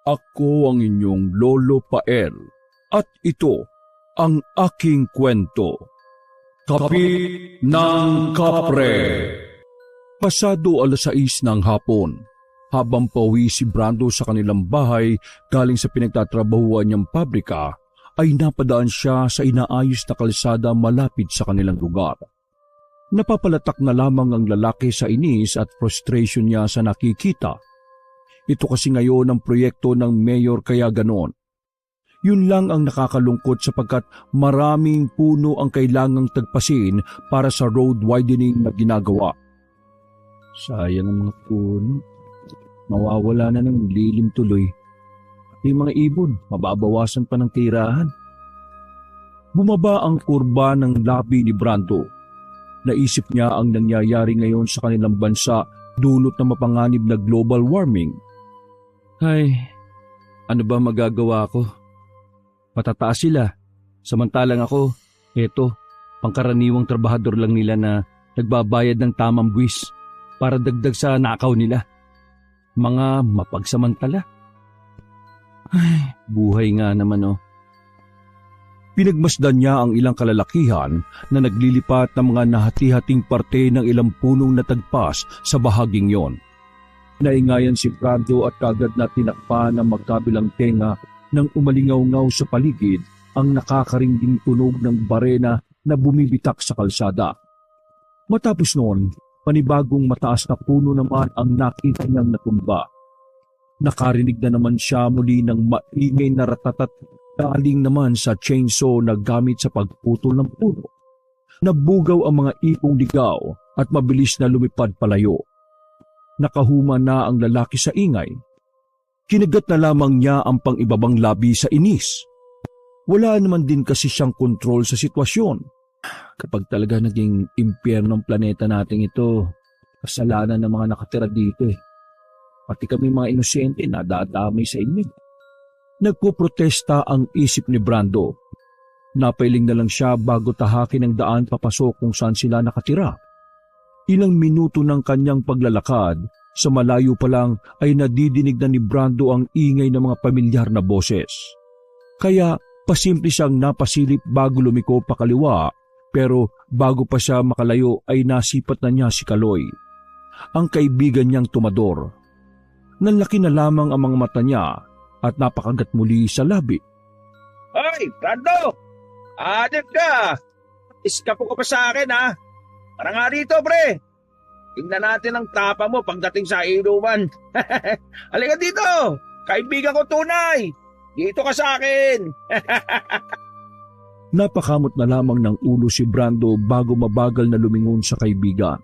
Ako ang inyong Lolo Pael at ito ang aking kwento. Kapi ng Kapre. Pasado 6:00 ng hapon, habang pauwi si Brando sa kanilang bahay galing sa pinagtatrabahuan niyang pabrika, ay napadaan siya sa inaayos na kalsada malapit sa kanilang lugar. Napapalatak na lamang ang lalaki sa inis at frustration niya sa nakikita. Ito kasi ngayon ang proyekto ng mayor kaya ganon. Yun lang ang nakakalungkot sapagkat maraming puno ang kailangang tagpasin para sa road widening na ginagawa. Sayang ang mga puno. Mawawala na ng lilim tuloy. Yung mga ibon, mababawasan pa ng tirahan. Bumaba ang kurba ng labi ni Brando. Naisip niya ang nangyayari ngayon sa kanilang bansa dulot na mapanganib na global warming. Ay, ano ba magagawa ko? Patataas sila. Samantalang ako, eto, pangkaraniwang trabahador lang nila na nagbabayad ng tamang buwis para dagdag sa nakaw nila. Mga mapagsamantala. Ay, buhay nga naman oh. Pinagmasdan niya ang ilang kalalakihan na naglilipat ng mga nahati-hating parte ng ilang punong natagpas sa bahaging yon. Naingayan si Brando at kagad na tinakpan ng magkabilang tenga nang umalingaw-ngaw sa paligid ang nakakaringding tunog ng barena na bumibitak sa kalsada. Matapos noon, panibagong mataas na puno naman ang nakita niyang natumba. Nakarinig na naman siya muli ng maingay na ratatat galing naman sa chainsaw na gamit sa pagputol ng puno. Nabugaw ang mga ipong ligaw at mabilis na lumipad palayo. Nakahuma na ang lalaki sa ingay. Kinagat na lamang niya ang pang-ibabang labi sa inis. Wala naman din kasi siyang kontrol sa sitwasyon. Kapag talaga naging impyerno ang planeta nating ito, kasalanan ng mga nakatira dito eh. Pati kami mga inosente na dadamay sa inyo. Nagpuprotesta ang isip ni Brando. Napailing na lang siya bago tahakin ang daan papasok kung saan sila nakatira. Ilang minuto ng kanyang paglalakad, sa malayo pa lang ay nadidinig na ni Brando ang ingay ng mga pamilyar na boses. Kaya pasimple siyang napasilip bago lumiko pakaliwa, pero bago pa siya makalayo ay nasipat na niya si Kaloy, ang kaibigan niyang tumador. Nanlaki na lamang ang mga mata niya at napakagat muli sa labi. Hoy, Brando! Adip ka! Iskapo ka pa sa akin ha! Para nga rito, pre! Tingnan natin ang tapa mo pagdating sa inuman. Halika dito! Kaibigan ko tunay! Dito ka sa akin! Napakamot na lamang ng ulo si Brando bago mabagal na lumingon sa kaibigan.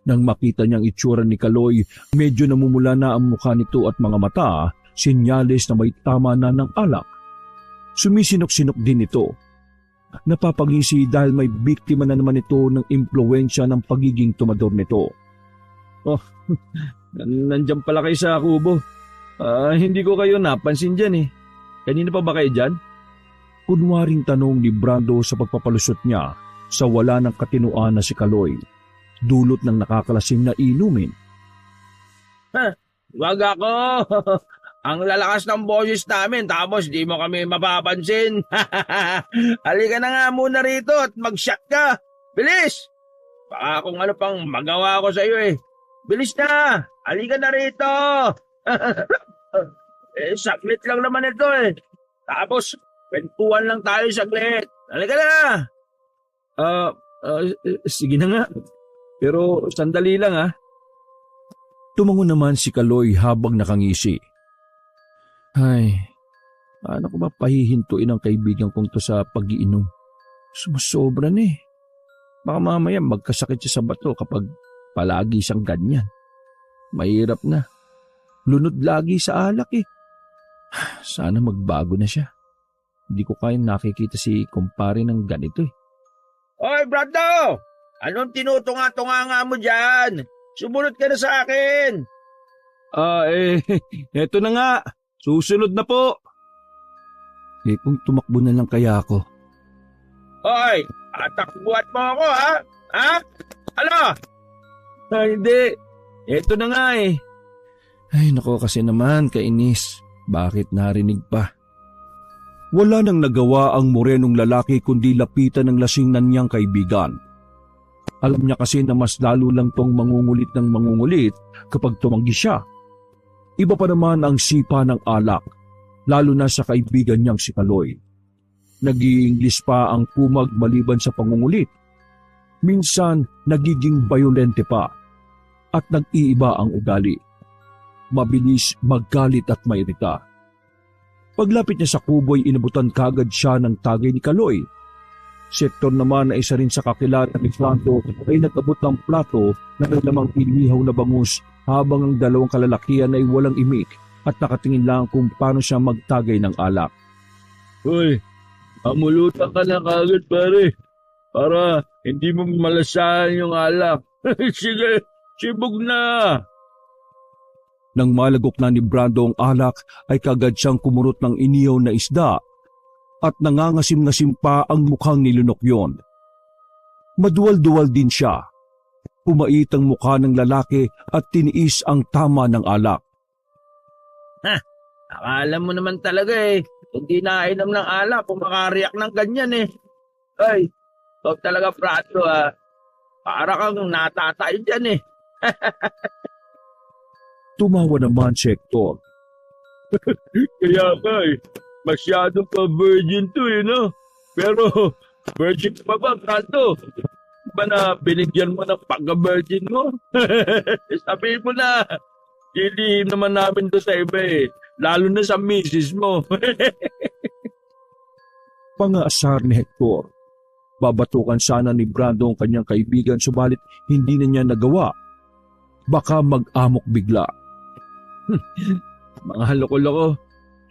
Nang makita niyang itsura ni Kaloy, medyo namumula na ang mukha nito at mga mata, senyales na may tama na ng alak. Sumisinok-sinok din ito. Napapangisi dahil may biktima na naman ito ng impluwensya ng pagiging tumador nito. Oh, nandiyan pala kayo sa kubo. Hindi ko kayo napansin dyan eh. Kanina pa ba kayo dyan? Kunwaring tanong ni Brando sa pagpapalusot niya sa wala ng katinuan na si Kaloy, dulot ng nakakalasing na inumin. Wag ako! Ang lalakas ng boses namin tapos di mo kami mapapansin. Halika na nga muna rito at mag-shot ka. Bilis! Baka kung ano pang magawa ko sa iyo eh. Bilis na! Halika na rito! Saglit lang naman ito eh. Tapos, kwentuhan lang tayo saglit. Halika na! Sige na nga. Pero sandali lang ah. Tumango naman si Kaloy habang nakangisi. Ay, paano ko ba pahihintuin ang kaibigan kong to sa pag-iinom? Sumasobra na eh. Baka mamaya magkasakit siya sa bato kapag palagi siyang ganyan. Mahirap na. Lunod lagi sa alak eh. Sana magbago na siya. Hindi ko kayang nakikita si kumpare ng ganito eh. Hoy, Brando! Anong tinutunga-tunga nga mo dyan? Sumunod ka na sa akin! Eto na nga. Susunod na po. Kung tumakbo na lang kaya ako. Hoy, atakbuhat mo ako ha? Ha? Ano? Hindi. Eto na nga eh. Ay, nako kasi naman, kainis. Bakit narinig pa? Wala nang nagawa ang morenong lalaki kundi lapitan ng lasing na niyang kaibigan. Alam niya kasi na mas lalo lang tong mangungulit ng mangungulit kapag tumanggi siya. Iba pa naman ang sipa ng alak, lalo na sa kaibigan niyang si Kaloy. Nag-i-English pa ang kumag maliban sa pangungulit. Minsan nagiging bayolente pa at nag-iiba ang ugali. Mabilis maggalit at mairita. Paglapit niya sa kubo ay inabutan kagad siya ng tagay ni Kaloy. Si Hector naman na isa rin sa kakilala ni Franco ay nag-abot ng plato na may lamang inihaw na bangus habang ang dalawang kalalakihan ay walang imik at nakatingin lang kung paano siya magtagay ng alak. Hoy, amulutan ka na kagad pare, para hindi mo malasahan yung alak. Sige, sibog na. Nang malagok na ni Brando ang alak ay kagad siyang kumurot ng inihaw na isda at nangangasim-ngasim pa ang mukhang nilunok yon. Maduwal-duwal din siya. Pumait ang mukha ng lalaki at tiniis ang tama ng alak. Akala mo naman talaga hindi nainom ng alak kung makariyak ng ganyan Ay, ikaw talaga Brando Para kang natatay dyan Tumawa naman si Hector. Kaya ka masyadong pa-virgin to no? Pero virgin pa ba, Brando? Ba na binigyan mo ng pagka-virgin mo? Sabihin mo na, hindi naman namin to sa iba lalo na sa misis mo. Pangaasar ni Hector. Babatukan sana ni Brando ang kanyang kaibigan subalit hindi na niya nagawa. Baka mag-amok bigla. Mga haloko-loko,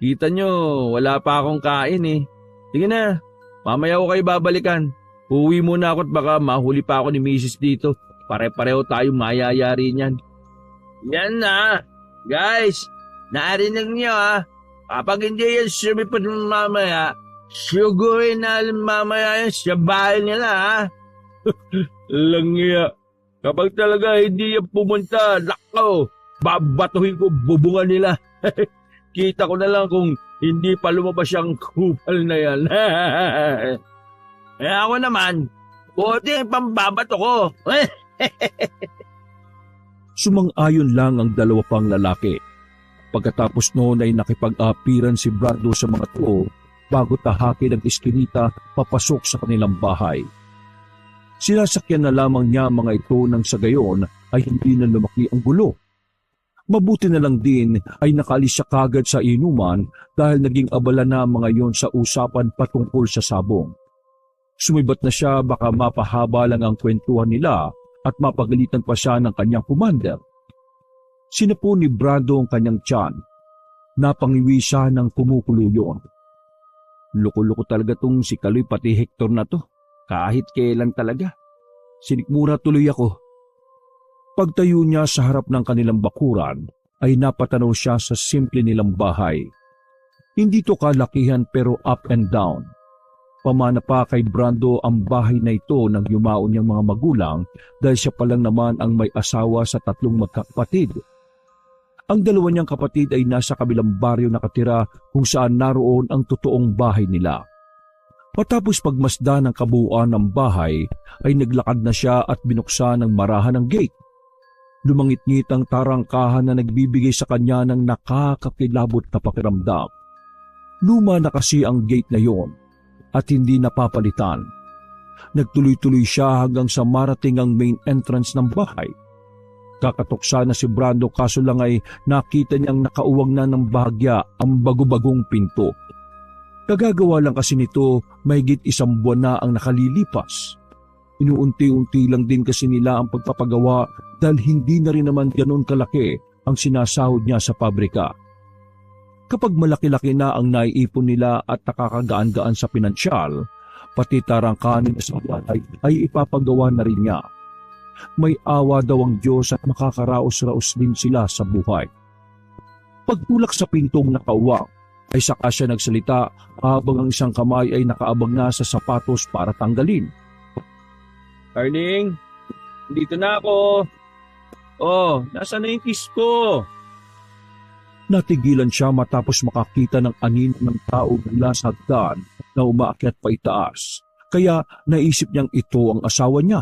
kita nyo, wala pa akong kain Sige na, mamaya ko kayo babalikan. Uwi muna ako at baka mahuli pa ako ni misis dito. Pare-pareho tayong mayayari niyan. Yan na. Guys, narinig niyo kapag hindi yan sumipot mamaya, sigurin na mamaya yan sa bahay nila Langya, kapag talaga hindi yan pumunta, lakaw, babatuhin ko bubungan nila. Kita ko na lang kung hindi pa lumabas yung kupal na yan. Ako naman, buti ang pambabato ko. Sumang-ayon lang ang dalawa pang lalaki. Pagkatapos noon ay nakipag-apiran si Brando sa mga tao bago tahakin ang iskinita papasok sa kanilang bahay. Sinasakyan na lamang niya mga ito nang sa gayon ay hindi na lumaki ang gulo. Mabuti na lang din ay nakalis siya kagad sa inuman dahil naging abala na mga yon sa usapan patungkol sa sabong. Sumibat na siya baka mapahaba lang ang kwentuhan nila at mapagalitan pa siya ng kanyang commander. Sinapo ni Brando ang kanyang tiyan. Napangiwi siya ng kumukulo yun. Loko-loko talaga tong si Kaloy pati Hector na to. Kahit kailan talaga. Sinikmura tuloy ako. Pagtayo niya sa harap ng kanilang bakuran ay napatanaw siya sa simple nilang bahay. Hindi to kalakihan pero up and down. Pamana pa kay Brando ang bahay na ito nang yumaon niyang mga magulang dahil siya pa lang naman ang may asawa sa 3 magkakapatid. Ang 2 niyang kapatid ay nasa kabilang baryo nakatira kung saan naroon ang totoong bahay nila. Matapos pagmasdan ng kabuuan ng bahay ay naglakad na siya at binuksan ng marahan ng gate. Lumangit-ngit ang tarangkahan na nagbibigay sa kanya ng nakakakilabot na pakiramdam. Luma na kasi ang gate na yon at hindi napapalitan. Nagtuloy-tuloy siya hanggang sa marating ang main entrance ng bahay. Kakatuksa na si Brando kaso lang ay nakita niyang nakauwag na ng bahagya ang bago-bagong pinto. Kagagawa lang kasi nito mahigit 1 buwan na ang nakalilipas. Inuunti-unti lang din kasi nila ang pagpapagawa dahil hindi na rin naman ganoon kalaki ang sinasahod niya sa pabrika. Kapag malaki-laki na ang naiipon nila at nakakagaan-gaan sa pinansyal, pati tarangkahan sa bahay ay ipapagawa na rin niya. May awa daw ang Diyos at makakaraos-raos din sila sa buhay. Pagtulak sa pintong nakauwang, ay saka siya nagsalita habang ang isang kamay ay nakaabang na sa sapatos para tanggalin. Darling, dito na ako. Oh, nasa na yung kiss ko? Natigilan siya matapos makakita ng anino ng tao mula sa hagdan na umaakyat pa itaas, kaya naisip niyang ito ang asawa niya.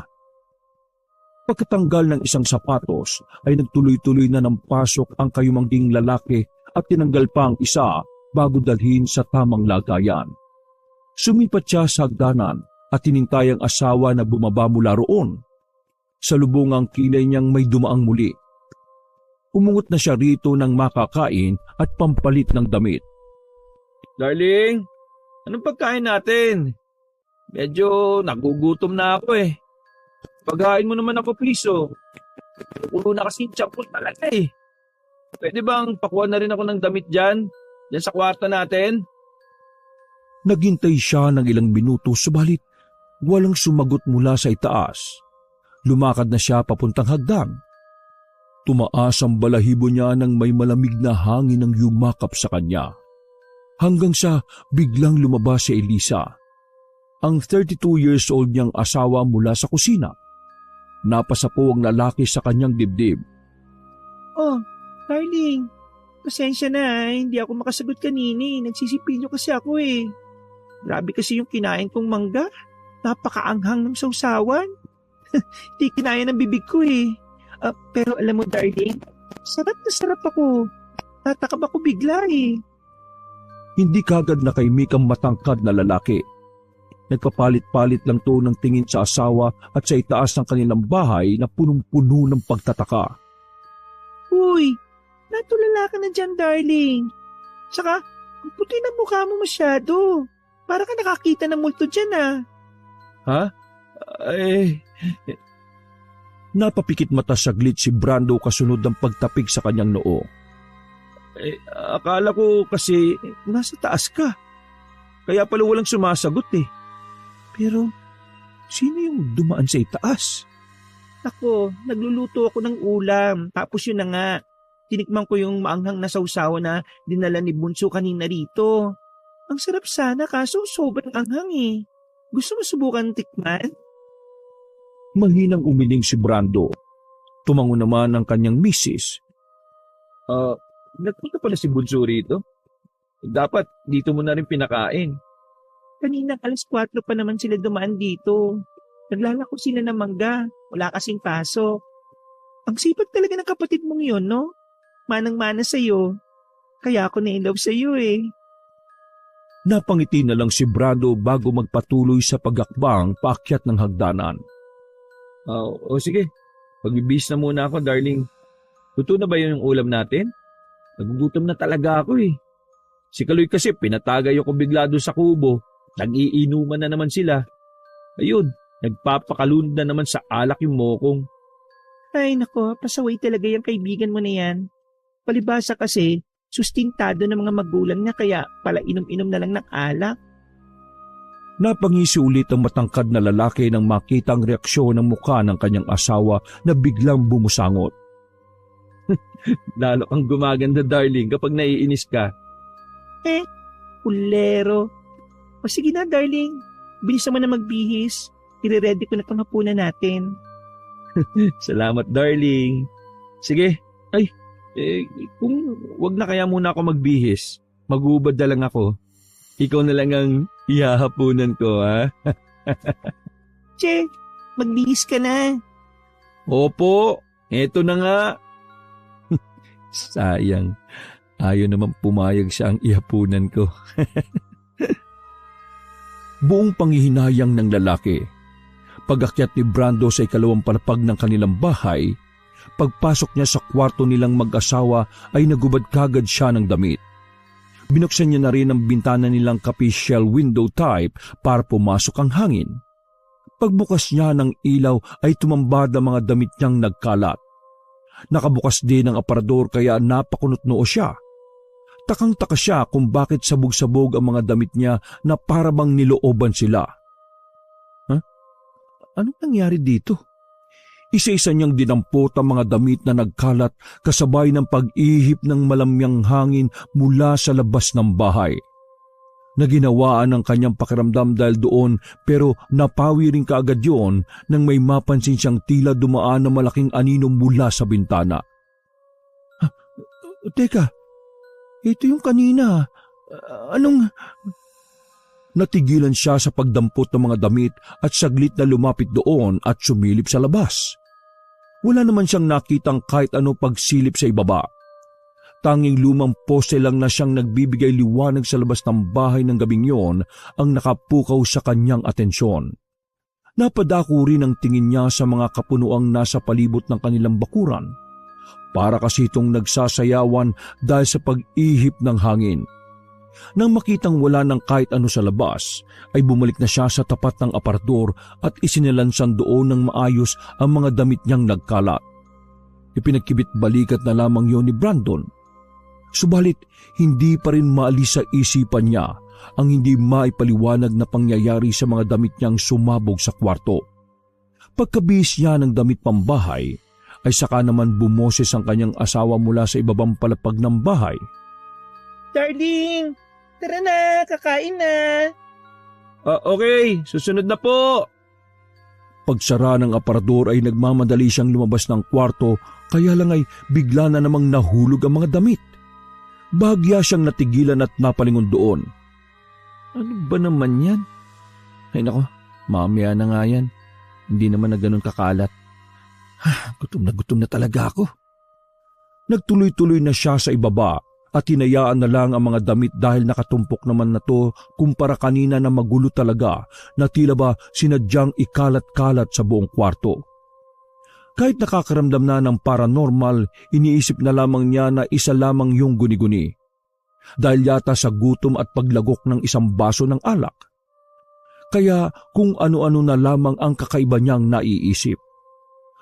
Pagkatanggal ng isang sapatos ay nagtuloy-tuloy na ng pasok ang kayumangging lalaki at tinanggal pa ang isa bago dalhin sa tamang lagayan. Sumipat siya sa hagdanan at tinintay ang asawa na bumaba mula roon. Sa lubungang kilay niyang may dumaang muli. Umungot na siya rito ng makakain at pampalit ng damit. Darling, anong pagkain natin? Medyo nagugutom na ako eh. Paghain mo naman ako, please, oh. Puno na kasi yung tiyan ko talaga eh. Pwede bang pakuha na rin ako ng damit dyan sa kwarto natin? Naghintay siya ng ilang minuto subalit walang sumagot mula sa itaas. Lumakad na siya papuntang hagdan. Tumaas ang balahibo niya nang may malamig na hangin ang yumakap sa kanya. Hanggang sa biglang lumabas si Elisa, ang 32 years old niyang asawa mula sa kusina. Napasapo ang lalaki sa kanyang dibdib. Oh, darling. Pasensya na, hindi ako makasagot kanina. Nagsisipilyo kasi ako eh. Grabe kasi yung kinain kong mangga. Napakaanghang ng sausawan. Di kinaya ng bibig ko eh. Pero alam mo darling, sarap na sarap ako. Tatakab ako bigla eh. Hindi kagad nakaimik ang matangkad na lalaki. Nagpapalit-palit lang to ng tingin sa asawa at sa itaas ng kanilang bahay na punong-puno ng pagtataka. Uy, natulala ka na dyan darling. Saka, ang puti na mukha mo masyado. Para ka nakakita ng multo dyan ah. Ha? Ay... Napapikit mata saglit si Brando kasunod ng pagtapik sa kanyang noo. Akala ko kasi nasa taas ka. Kaya pala walang sumasagot eh. Pero, sino yung dumaan sa itaas? Ako, nagluluto ako ng ulam. Tapos yun na nga, tinikman ko yung maanghang na sausaw na dinala ni Bunso kanina rito. Ang sarap sana kaso sobrang anghang eh. Gusto mo subukan tikman? Mahinang umiling si Brando. Tumango naman ang kanyang misis. Nagpunta pala si Bunso rito. Dapat dito mo na rin pinakain. Kaninang 4:00 pa naman sila dumaan dito. Naglalako sila ng mangga. Wala kasing paso. Ang sipag talaga ng kapatid mong yun, no? Manang-mana sa'yo. Kaya ako na-inlove sa'yo eh. Napangiti na lang si Brando bago magpatuloy sa pagakbang paakyat ng hagdanan. Sige. Pagbibihis na muna ako, darling. Luto na ba yun yung ulam natin? Nagugutom na talaga ako eh. Si Kaloy kasi pinatagay ako bigla doon sa kubo. Nag-iinuman na naman sila. Ayun, nagpapakalunod na naman sa alak yung mokong. Ay nako, pasaway talaga yung kaibigan mo na yan. Palibasa kasi, sustintado ng mga magulang niya kaya pala inom-inom na lang ng alak. Napangisi ulit ang matangkad na lalaki nang makita ang reaksyon ng mukha ng kanyang asawa na biglang bumusangot. Lalo kang gumaganda, darling, kapag naiinis ka. Ulero. O sige na, darling. Bilis naman na magbihis. I-ready ko na itong hapunan natin. Salamat, darling. Sige. Kung wag na kaya muna ako magbihis, magubad na lang ako. Ikaw na lang ang ihahapunan ko, ha? Che, magbihis ka na. Opo, eto na nga. Sayang, ayaw naman pumayag siya ang ihapunan ko. Buong panghihinayang ng lalaki. Pag-akyat ni Brando sa ikalawang palapag ng kanilang bahay, pagpasok niya sa kwarto nilang mag-asawa ay nagubad kagad siya ng damit. Binuksan niya na rin ang bintana nilang capital window type para pumasok ang hangin. Pagbukas niya ng ilaw ay tumambad ang mga damit niyang nagkalat. Nakabukas din ang aparador kaya napakunot noo siya. Takang-taka siya kung bakit sabog-sabog ang mga damit niya na para bang nilooban sila. Anong nangyari dito? Isa-isa niyang dinampot ang mga damit na nagkalat kasabay ng pag-ihip ng malamyang hangin mula sa labas ng bahay. Naginawaan ang kanyang pakiramdam dahil doon pero napawi rin kaagad yun nang may mapansin siyang tila dumaan na malaking anino mula sa bintana. Teka, Ito yung kanina. Anong... Natigilan siya sa pagdampot ng mga damit at saglit na lumapit doon at sumilip sa labas. Wala naman siyang nakitang kahit ano pagsilip sa ibaba. Tanging lumang poste lang na siyang nagbibigay liwanag sa labas ng bahay ng gabing yon ang nakapukaw sa kanyang atensyon. Napadako rin ang tingin niya sa mga kapunuang nasa palibot ng kanilang bakuran. Para kasi itong nagsasayawan dahil sa pag-ihip ng hangin. Nang makitang wala ng kahit ano sa labas, ay bumalik na siya sa tapat ng aparador at isinilansan doon ng maayos ang mga damit niyang nagkalat. Ipinagkibit balikat na lamang yon ni Brandon. Subalit, hindi pa rin maalis sa isipan niya ang hindi maipaliwanag na pangyayari sa mga damit niyang sumabog sa kwarto. Pagkabihis niya ng damit pambahay, ay saka naman bumoses ang kanyang asawa mula sa ibabang palapag ng bahay. Darling, tara na, kakain na. Okay, susunod na po. Pagsara ng aparador ay nagmamadali siyang lumabas ng kwarto, kaya lang ay bigla na namang nahulog ang mga damit. Bahagya siyang natigilan at napalingon doon. Ano ba naman yan? Ay nako, mamaya na nga yan. Hindi naman na ganun kakalat. Gutom na talaga ako. Nagtuloy-tuloy na siya sa ibaba at hinayaan na lang ang mga damit dahil nakatumpok naman na to kumpara kanina na magulo talaga na tila ba sinadyang ikalat-kalat sa buong kwarto. Kahit nakakaramdam na ng paranormal, iniisip na lamang niya na isa lamang yung guni-guni. Dahil yata sa gutom at paglagok ng isang baso ng alak. Kaya kung ano-ano na lamang ang kakaiba niyang naiisip.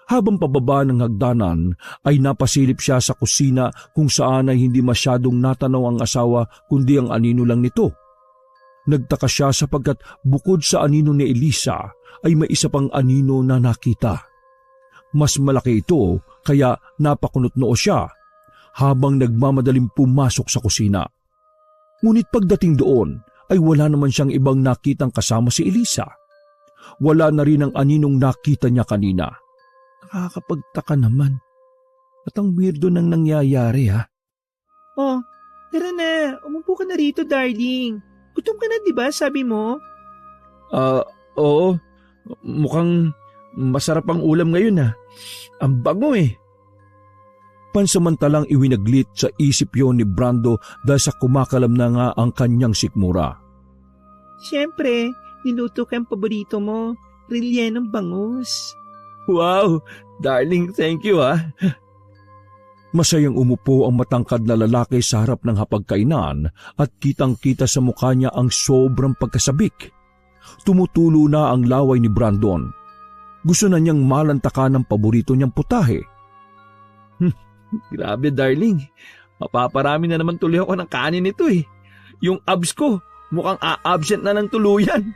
Habang pababa ng hagdanan ay napasilip siya sa kusina kung saan ay hindi masyadong natanaw ang asawa kundi ang anino lang nito. Nagtaka siya sapagkat bukod sa anino ni Elisa ay may isa pang anino na nakita. Mas malaki ito kaya napakunot noo siya habang nagmamadaling pumasok sa kusina. Ngunit pagdating doon ay wala naman siyang ibang nakitang kasama si Elisa. Wala na rin ang aninong nakita niya kanina. Nakakapagtaka naman. At ang weirdo nang nangyayari ha. Oh, tara na. Umupo ka na rito, darling. Gutom ka na, di ba? Sabi mo? Oo. Mukhang masarap ang ulam ngayon ha. Ang bango eh. Pansamantalang iwinaglit sa isip yon ni Brando dahil sa kumakalam na nga ang kanyang sikmura. Siyempre, niluto ka ang paborito mo. Rellenong bangus. Wow, darling, thank you ha. Masayang umupo ang matangkad na lalaki sa harap ng hapagkainan at kitang-kita sa mukha niya ang sobrang pagkasabik. Tumutulo na ang laway ni Brandon. Gusto na niyang malantakan ng paborito niyang putahe. Grabe darling, mapaparami na naman tuloy ako ng kanin nito eh. Yung abs ko, mukhang a-absent na ng tuluyan.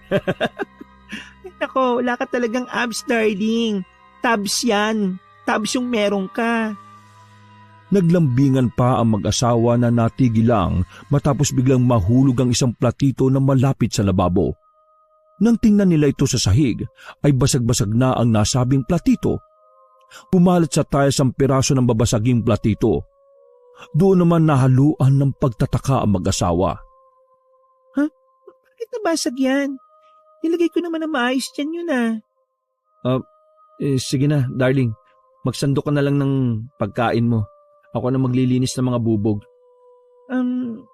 Ako, wala ka talagang abs, darling. Tabs yan. Tabs yung meron ka. Naglambingan pa ang mag-asawa na natigil lang matapos biglang mahulog ang isang platito na malapit sa lababo. Nang tingnan nila ito sa sahig, ay basag-basag na ang nasabing platito. Pumalat sa tiles ang piraso ng babasaging platito. Doon naman nahaluan ng pagtataka ang mag-asawa. Ha? Bakit nabasag yan? Nilagay ko naman na maayos dyan yun ah. Sige na, darling. Magsando ka na lang ng pagkain mo. Ako na maglilinis ng mga bubog.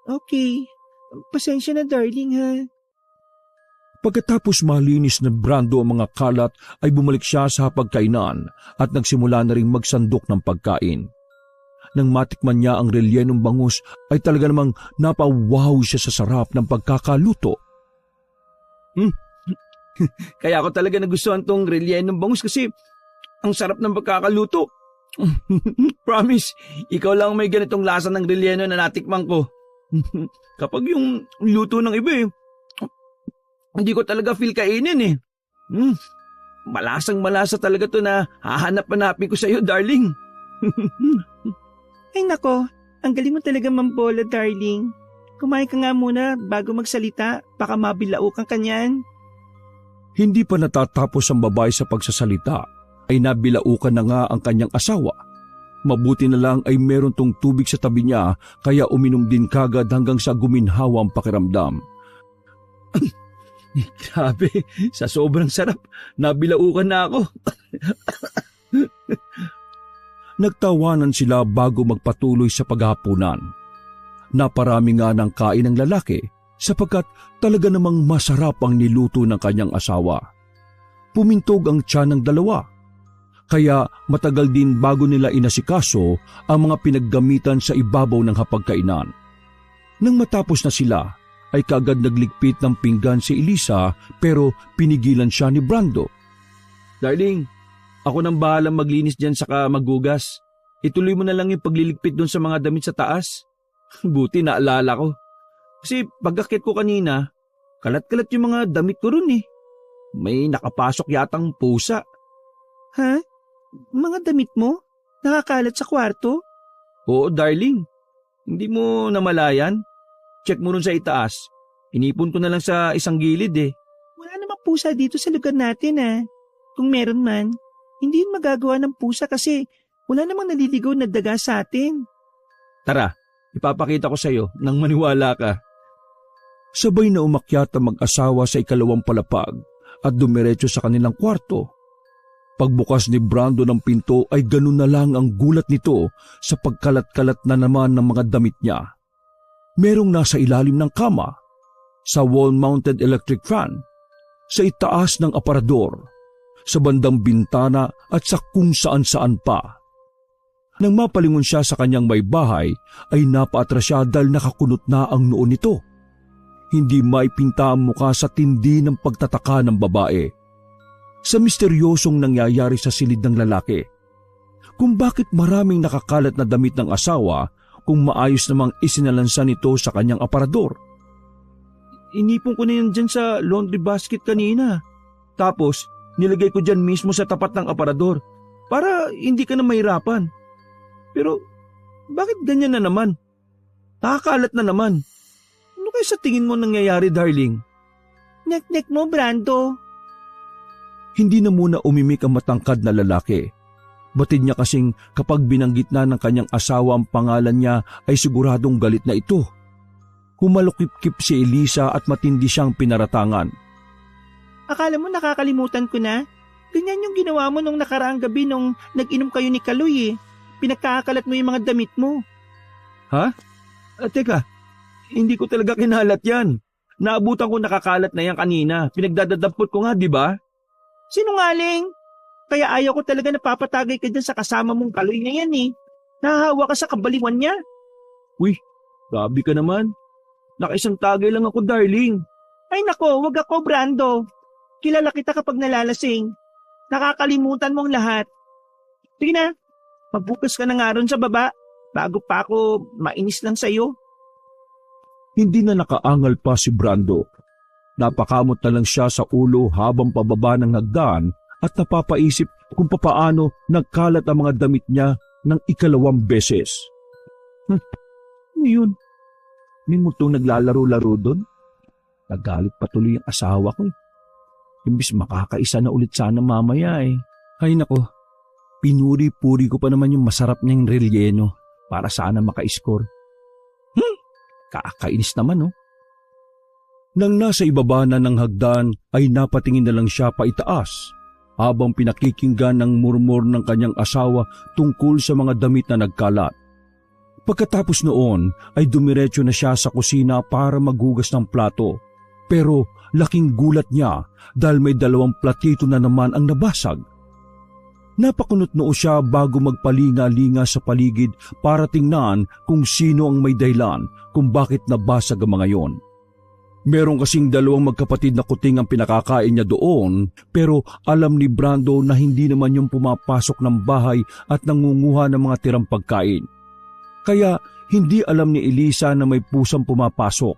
Okay. Pasensya na, darling ha. Pagkatapos malinis na Brando ang mga kalat ay bumalik siya sa hapagkainan at nagsimula na ring magsandok ng pagkain. Nang matikman niya ang rellenong bangus ay talaga namang napawaw siya sa sarap ng pagkakaluto. Kaya ako talaga nagustuhan tong rellenong bangus kasi ang sarap ng pagkakaluto. Promise, ikaw lang may ganitong lasa ng relleno na natikman ko. Kapag yung luto ng iba hindi ko talaga feel kainin eh. Malasang malasa talaga to na hahanap-hanapin ko sa iyo, darling. Ay nako, ang galing mo talaga mambola, darling. Kumain ka nga muna bago magsalita, baka mabilaukan ka niyan. Hindi pa natatapos ang babae sa pagsasalita, ay nabilaukan na nga ang kanyang asawa. Mabuti na lang ay meron tong tubig sa tabi niya kaya uminom din kagad hanggang sa guminhawa ang pakiramdam. Grabe, sa sobrang sarap, nabilaukan na ako. Nagtawanan sila bago magpatuloy sa paghapunan. Naparami nga ng kain ng lalaki sapagkat talaga namang masarap ang niluto ng kanyang asawa. Pumintog ang tiyan ng dalawa. Kaya matagal din bago nila inasikaso ang mga pinaggamitan sa ibabaw ng hapagkainan. Nang matapos na sila, ay kaagad nagligpit ng pinggan si Elisa pero pinigilan siya ni Brando. Darling, ako nang bahalang maglinis dyan saka maghugas. Ituloy mo na lang yung pagliligpit doon sa mga damit sa taas. Buti naalala ko. Kasi pagkakit ko kanina, kalat-kalat yung mga damit ko ron eh. May nakapasok yatang pusa. Ha? Mga damit mo? Nakakalat sa kwarto? Oo, darling. Hindi mo namalayan? Check mo ron sa itaas. Inipon ko na lang sa isang gilid eh. Wala namang pusa dito sa lugar natin ah. Kung meron man, hindi yun magagawa ng pusa kasi wala namang naliligaw na daga sa atin. Tara, ipapakita ko sa'yo nang maniwala ka. Sabay na umakyat ang mag-asawa sa ikalawang palapag at dumiretso sa kanilang kwarto. Pagbukas ni Brando ng pinto ay ganun na lang ang gulat nito sa pagkalat-kalat na naman ng mga damit niya. Merong nasa ilalim ng kama, sa wall-mounted electric fan, sa itaas ng aparador, sa bandang bintana at sa kung saan-saan pa. Nang mapalingon siya sa kanyang may bahay, ay napaatras siya dahil nakakunot na ang noo nito. Hindi maipinta ang muka sa tindi ng pagtataka ng babae. Sa misteryosong nangyayari sa silid ng lalaki. Kung bakit maraming nakakalat na damit ng asawa kung maayos namang isinalansan nito sa kanyang aparador. Inipon ko na yan dyan sa laundry basket kanina. Tapos, nilagay ko dyan mismo sa tapat ng aparador para hindi ka na mahirapan. Pero, bakit ganyan na naman? Nakakalat na naman. Ano kaya sa tingin mo nangyayari, darling? Nek-nek mo, Brando. Hindi na muna umimik ang matangkad na lalaki. Batid niya kasing kapag binanggit na ng kanyang asawa ang pangalan niya ay siguradong galit na ito. Humalukip-kip si Elisa at matindi siyang pinaratangan. Akala mo nakakalimutan ko na? Ganyan yung ginawa mo nung nakaraang gabi nung nag-inom kayo ni Kaloy eh. Pinagkakalat mo yung mga damit mo. Ha? Teka, hindi ko talaga kinalat yan. Naabutan ko nakakalat na yan kanina. Pinagdadadampot ko nga, di ba? Sinungaling! Kaya ayaw ko talaga napapatagay ka dyan sa kasama mong Kaloy na yan eh. Nahahawa ka sa kabaliwan niya. Uy, grabe ka naman. Nakaisang tagay lang ako, darling. Ay nako, wag ako, Brando. Kilala kita kapag nalalasing. Nakakalimutan mong lahat. Sige na, magbukas ka na nga ron sa baba bago pa ako mainis lang sa'yo. Hindi na nakaangal pa si Brando. Napakamot na lang siya sa ulo habang pababa ng hagdan at napapaisip kung papaano nagkalat ang mga damit niya ng ikalawang beses. Ano yun? May multong naglalaro-laro doon? Nagalit patuloy ang asawa ko eh. Imbis makakaisa na ulit sana mamaya eh. Ay nako, pinuri-puri ko pa naman yung masarap niyang relleno para sana maka-score. Kakainis naman oh. Nang nasa ibaba na ng hagdan ay napatingin na lang siya pa itaas habang pinakikinggan ng murmur ng kanyang asawa tungkol sa mga damit na nagkalat. Pagkatapos noon ay dumiretso na siya sa kusina para maghugas ng plato. Pero laking gulat niya dahil may 2 platito na naman ang nabasag. Napakunot noo siya bago magpalinga-linga sa paligid para tingnan kung sino ang may dahilan kung bakit nabasag ang mga yon. Meron kasing 2 magkapatid na kuting ang pinakakain niya doon pero alam ni Brando na hindi naman yung pumapasok ng bahay at nangunguha ng mga tirang pagkain. Kaya hindi alam ni Elisa na may pusang pumapasok.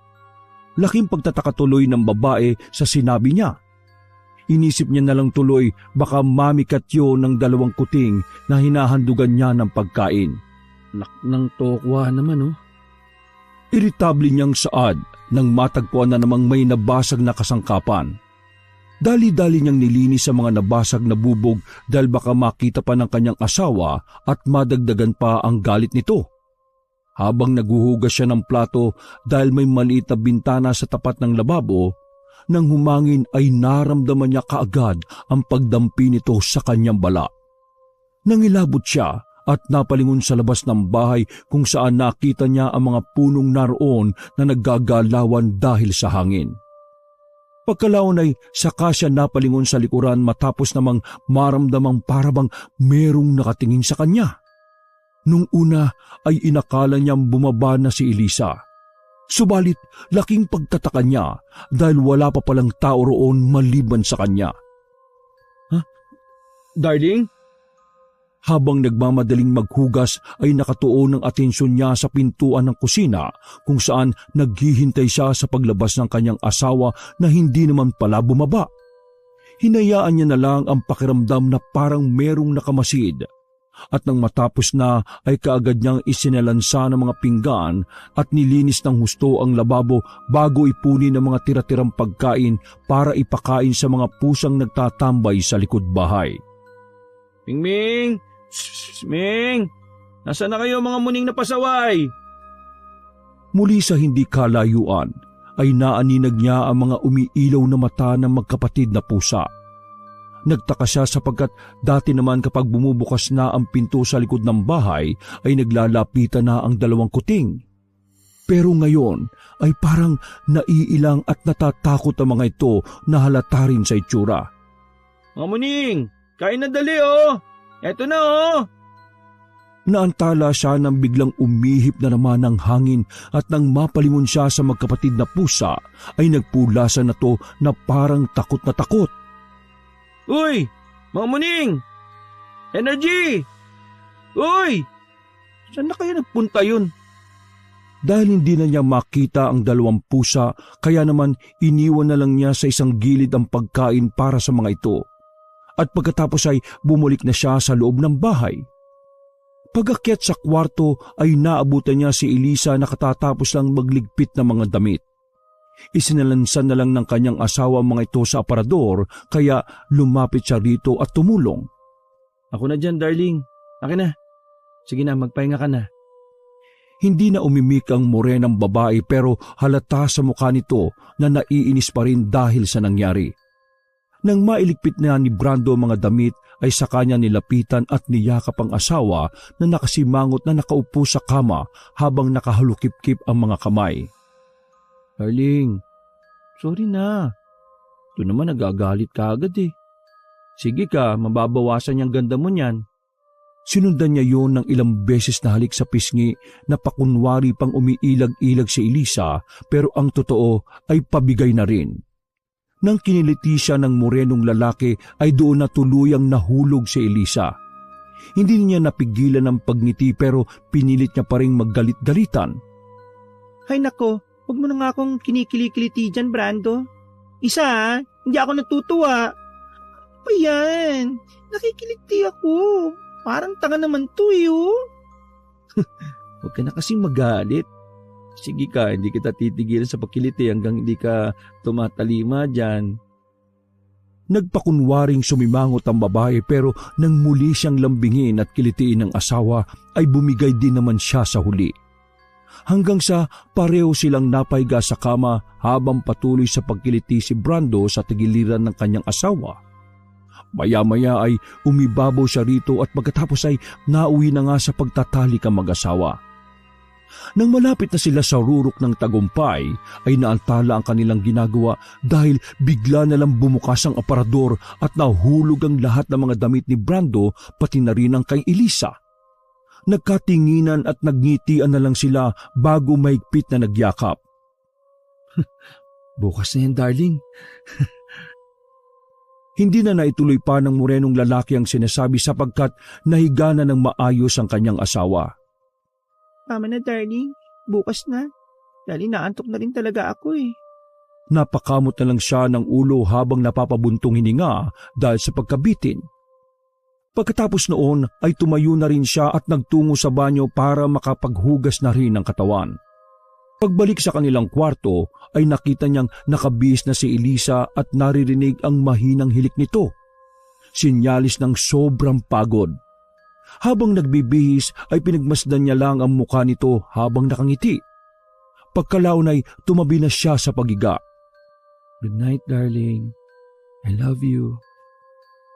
Laking pagtataka tuloy ng babae sa sinabi niya. Inisip niya na lang tuloy baka mamikat yun ng 2 kuting na hinahandugan niya ng pagkain. Ng tokwa naman oh. Iritable niyang saad nang matagpuan na namang may nabasag na kasangkapan. Dali-dali niyang nilinis ang mga nabasag na bubog dahil baka makita pa ng kanyang asawa at madagdagan pa ang galit nito. Habang naguhugas siya ng plato dahil may maliit na bintana sa tapat ng lababo, nang humangin ay naramdaman niya kaagad ang pagdampi nito sa kanyang bala. Nangilabot siya at napalingon sa labas ng bahay kung saan nakita niya ang mga punong naroon na naggagalawan dahil sa hangin. Pagkalaon ay saka siya napalingon sa likuran matapos namang maramdamang parabang merong nakatingin sa kanya. Nung una ay inakala niyang bumaba na si Elisa. Subalit laking pagtataka niya dahil wala pa palang tao roon maliban sa kanya. Darling? Habang nagmamadaling maghugas ay nakatuon ang atensyon niya sa pintuan ng kusina kung saan naghihintay siya sa paglabas ng kanyang asawa na hindi naman pala bumaba. Hinayaan niya na lang ang pakiramdam na parang merong nakamasid. At nang matapos na ay kaagad niyang isinalansa ng mga pinggan at nilinis ng husto ang lababo bago ipunin ang mga tira-tirang pagkain para ipakain sa mga pusang nagtatambay sa likod bahay. Ming! Ming! Nasaan na kayo mga muning na pasaway? Muli sa hindi kalayuan ay naaninag niya ang mga umiilaw na mata ng magkapatid na pusa. Nagtaka siya sapagkat dati naman kapag bumubukas na ang pinto sa likod ng bahay ay naglalapitan na ang dalawang kuting. Pero ngayon ay parang naiilang at natatakot ang mga ito na halata rin sa itsura. Mga muning! Kain na dali oh! Eto na oh! Naantala siya nang biglang umihip na naman ng hangin at nang mapalingon siya sa magkapatid na pusa ay nagpulasan na to na parang takot na takot. Uy! Mga muning! Energy! Uy! Saan na kaya nagpunta yun? Dahil hindi na niya makita ang dalawang pusa kaya naman iniwan na lang niya sa isang gilid ang pagkain para sa mga ito. At pagkatapos ay bumalik na siya sa loob ng bahay. Pag-akyat sa kwarto ay naabutan niya si Elisa na katatapos lang magligpit ng mga damit. Isinalansan na lang ng kanyang asawa ang mga ito sa aparador kaya lumapit siya rito at tumulong. Ako na dyan, darling. Akin na. Sige na, magpahinga ka na. Hindi na umimik ang morenang babae pero halata sa mukha nito na naiinis pa rin dahil sa nangyari. Nang mailigpit na ni Brando ang mga damit ay sa kanya nilapitan at niyakap ang asawa na nakasimangot na nakaupo sa kama habang nakahalukip-kip ang mga kamay. Darling, sorry na. Ito naman nagagalit ka agad eh. Sige ka, mababawasan yung ganda mo niyan. Sinundan niya yon ng ilang beses na halik sa pisngi na pakunwari pang umiilag-ilag si Elisa pero ang totoo ay pabigay na rin. Nang kiniliti siya ng morenong lalaki ay doon na tuluyang nahulog si Elisa. Hindi niya napigilan ang pagngiti pero pinilit niya pa rin maggalit-galitan. Hay nako, huwag mo na nga akong kinikili-kiliti dyan, Brando. Isa, hindi ako natutuwa. Ano ba yan? Nakikiliti ako. Parang tanga naman to eh, oh. Huwag ka na kasing magalit. Sige ka, hindi kita titigilan sa pagkiliti hanggang hindi ka tumatalima dyan. Nagpakunwaring sumimangot ang babae pero nang muli siyang lambingin at kilitiin ng asawa ay bumigay din naman siya sa huli. Hanggang sa pareho silang napaiga sa kama habang patuloy sa pagkiliti si Brando sa tagiliran ng kanyang asawa. Maya-maya ay umibabaw siya rito at pagkatapos ay nauwi na nga sa pagtatalik ang mag-asawa. Nang malapit na sila sa rurok ng tagumpay, ay naantala ang kanilang ginagawa dahil bigla na lang bumukas ang aparador at nahulog ang lahat ng mga damit ni Brando pati na rin ang kay Elisa. Nagkatinginan at nagngitian na lang sila bago mahigpit na nagyakap. Bukas na yan, darling. Hindi na naituloy pa ng morenong lalaki ang sinasabi sapagkat nahiga na ng maayos ang kanyang asawa. Tama na, darling. Bukas na. Dahil naantok na rin talaga ako eh. Napakamot na lang siya ng ulo habang napapabuntong hininga dahil sa pagkabitin. Pagkatapos noon ay tumayo na rin siya at nagtungo sa banyo para makapaghugas na rin ng katawan. Pagbalik sa kanilang kwarto ay nakita niyang nakabihis na si Elisa at naririnig ang mahinang hilik nito. Sinyalis ng sobrang pagod. Habang nagbibihis ay pinagmasdan niya lang ang mukha nito habang nakangiti. Pagkalaon ay tumabi na siya sa pagiga. "Good night, darling. I love you."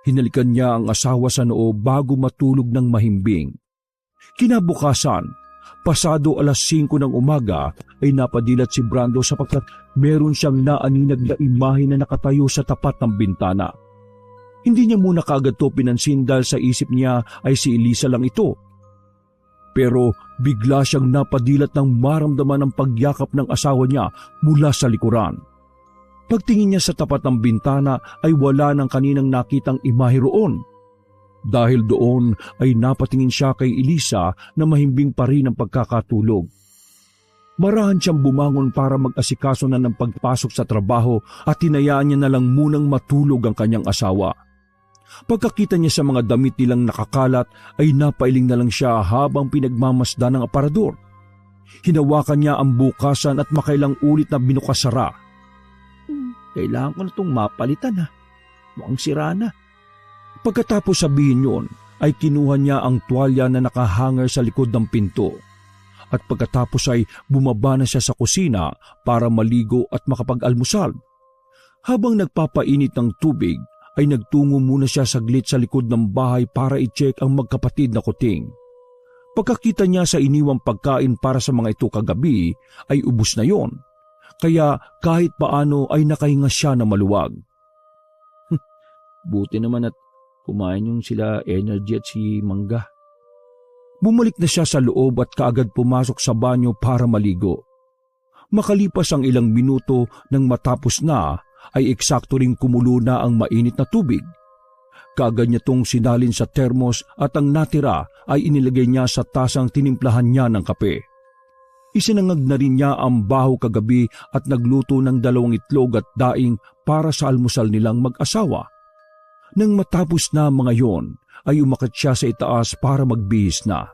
Hinalikan niya ang asawa sa noo bago matulog ng mahimbing. Kinabukasan, pasado 5:00 ng umaga ay napadilat si Brando sapagkat meron siyang naaninag na imahe na nakatayo sa tapat ng bintana. Hindi niya muna kaagad to pinansin dahil sa isip niya ay si Elisa lang ito. Pero bigla siyang napadilat ng maramdaman ang pagyakap ng asawa niya mula sa likuran. Pagtingin niya sa tapat ng bintana ay wala ng kaninang nakitang imahe roon. Dahil doon ay napatingin siya kay Elisa na mahimbing pa rin ang pagkakatulog. Marahan siyang bumangon para mag-asikaso na ng pagpasok sa trabaho at hinayaan niya na lang munang matulog ang kanyang asawa. Pagkakita niya sa mga damit nilang nakakalat ay napailing na lang siya habang pinagmamasdan ng aparador. Hinawakan niya ang bukasan at makailang ulit na binukasara. Kailangan ko na itong mapalitan ha. Mukhang sira na. Pagkatapos sabihin yun, ay kinuha niya ang tuwalya na nakahanger sa likod ng pinto. At pagkatapos ay bumaba na siya sa kusina para maligo at makapag-almusal. Habang nagpapainit ng tubig, ay nagtungo muna siya saglit sa likod ng bahay para i-check ang magkapatid na kuting. Pagkakita niya sa iniwang pagkain para sa mga ito kagabi, ay ubos na yon. Kaya kahit paano ay nakahinga siya na maluwag. Buti naman at kumain yung sila Energy at si Mangga. Bumalik na siya sa loob at kaagad pumasok sa banyo para maligo. Makalipas ang ilang minuto nang matapos na, ay eksakto ring kumulo na ang mainit na tubig. Kaagad niya tong sinalin sa termos at ang natira ay inilagay niya sa tasang tinimplahan niya ng kape. Isinangag na rin niya ang baho kagabi at nagluto ng 2 itlog at daing para sa almusal nilang mag-asawa. Nang matapos na mga yon, ay umakyat siya sa itaas para magbihis na.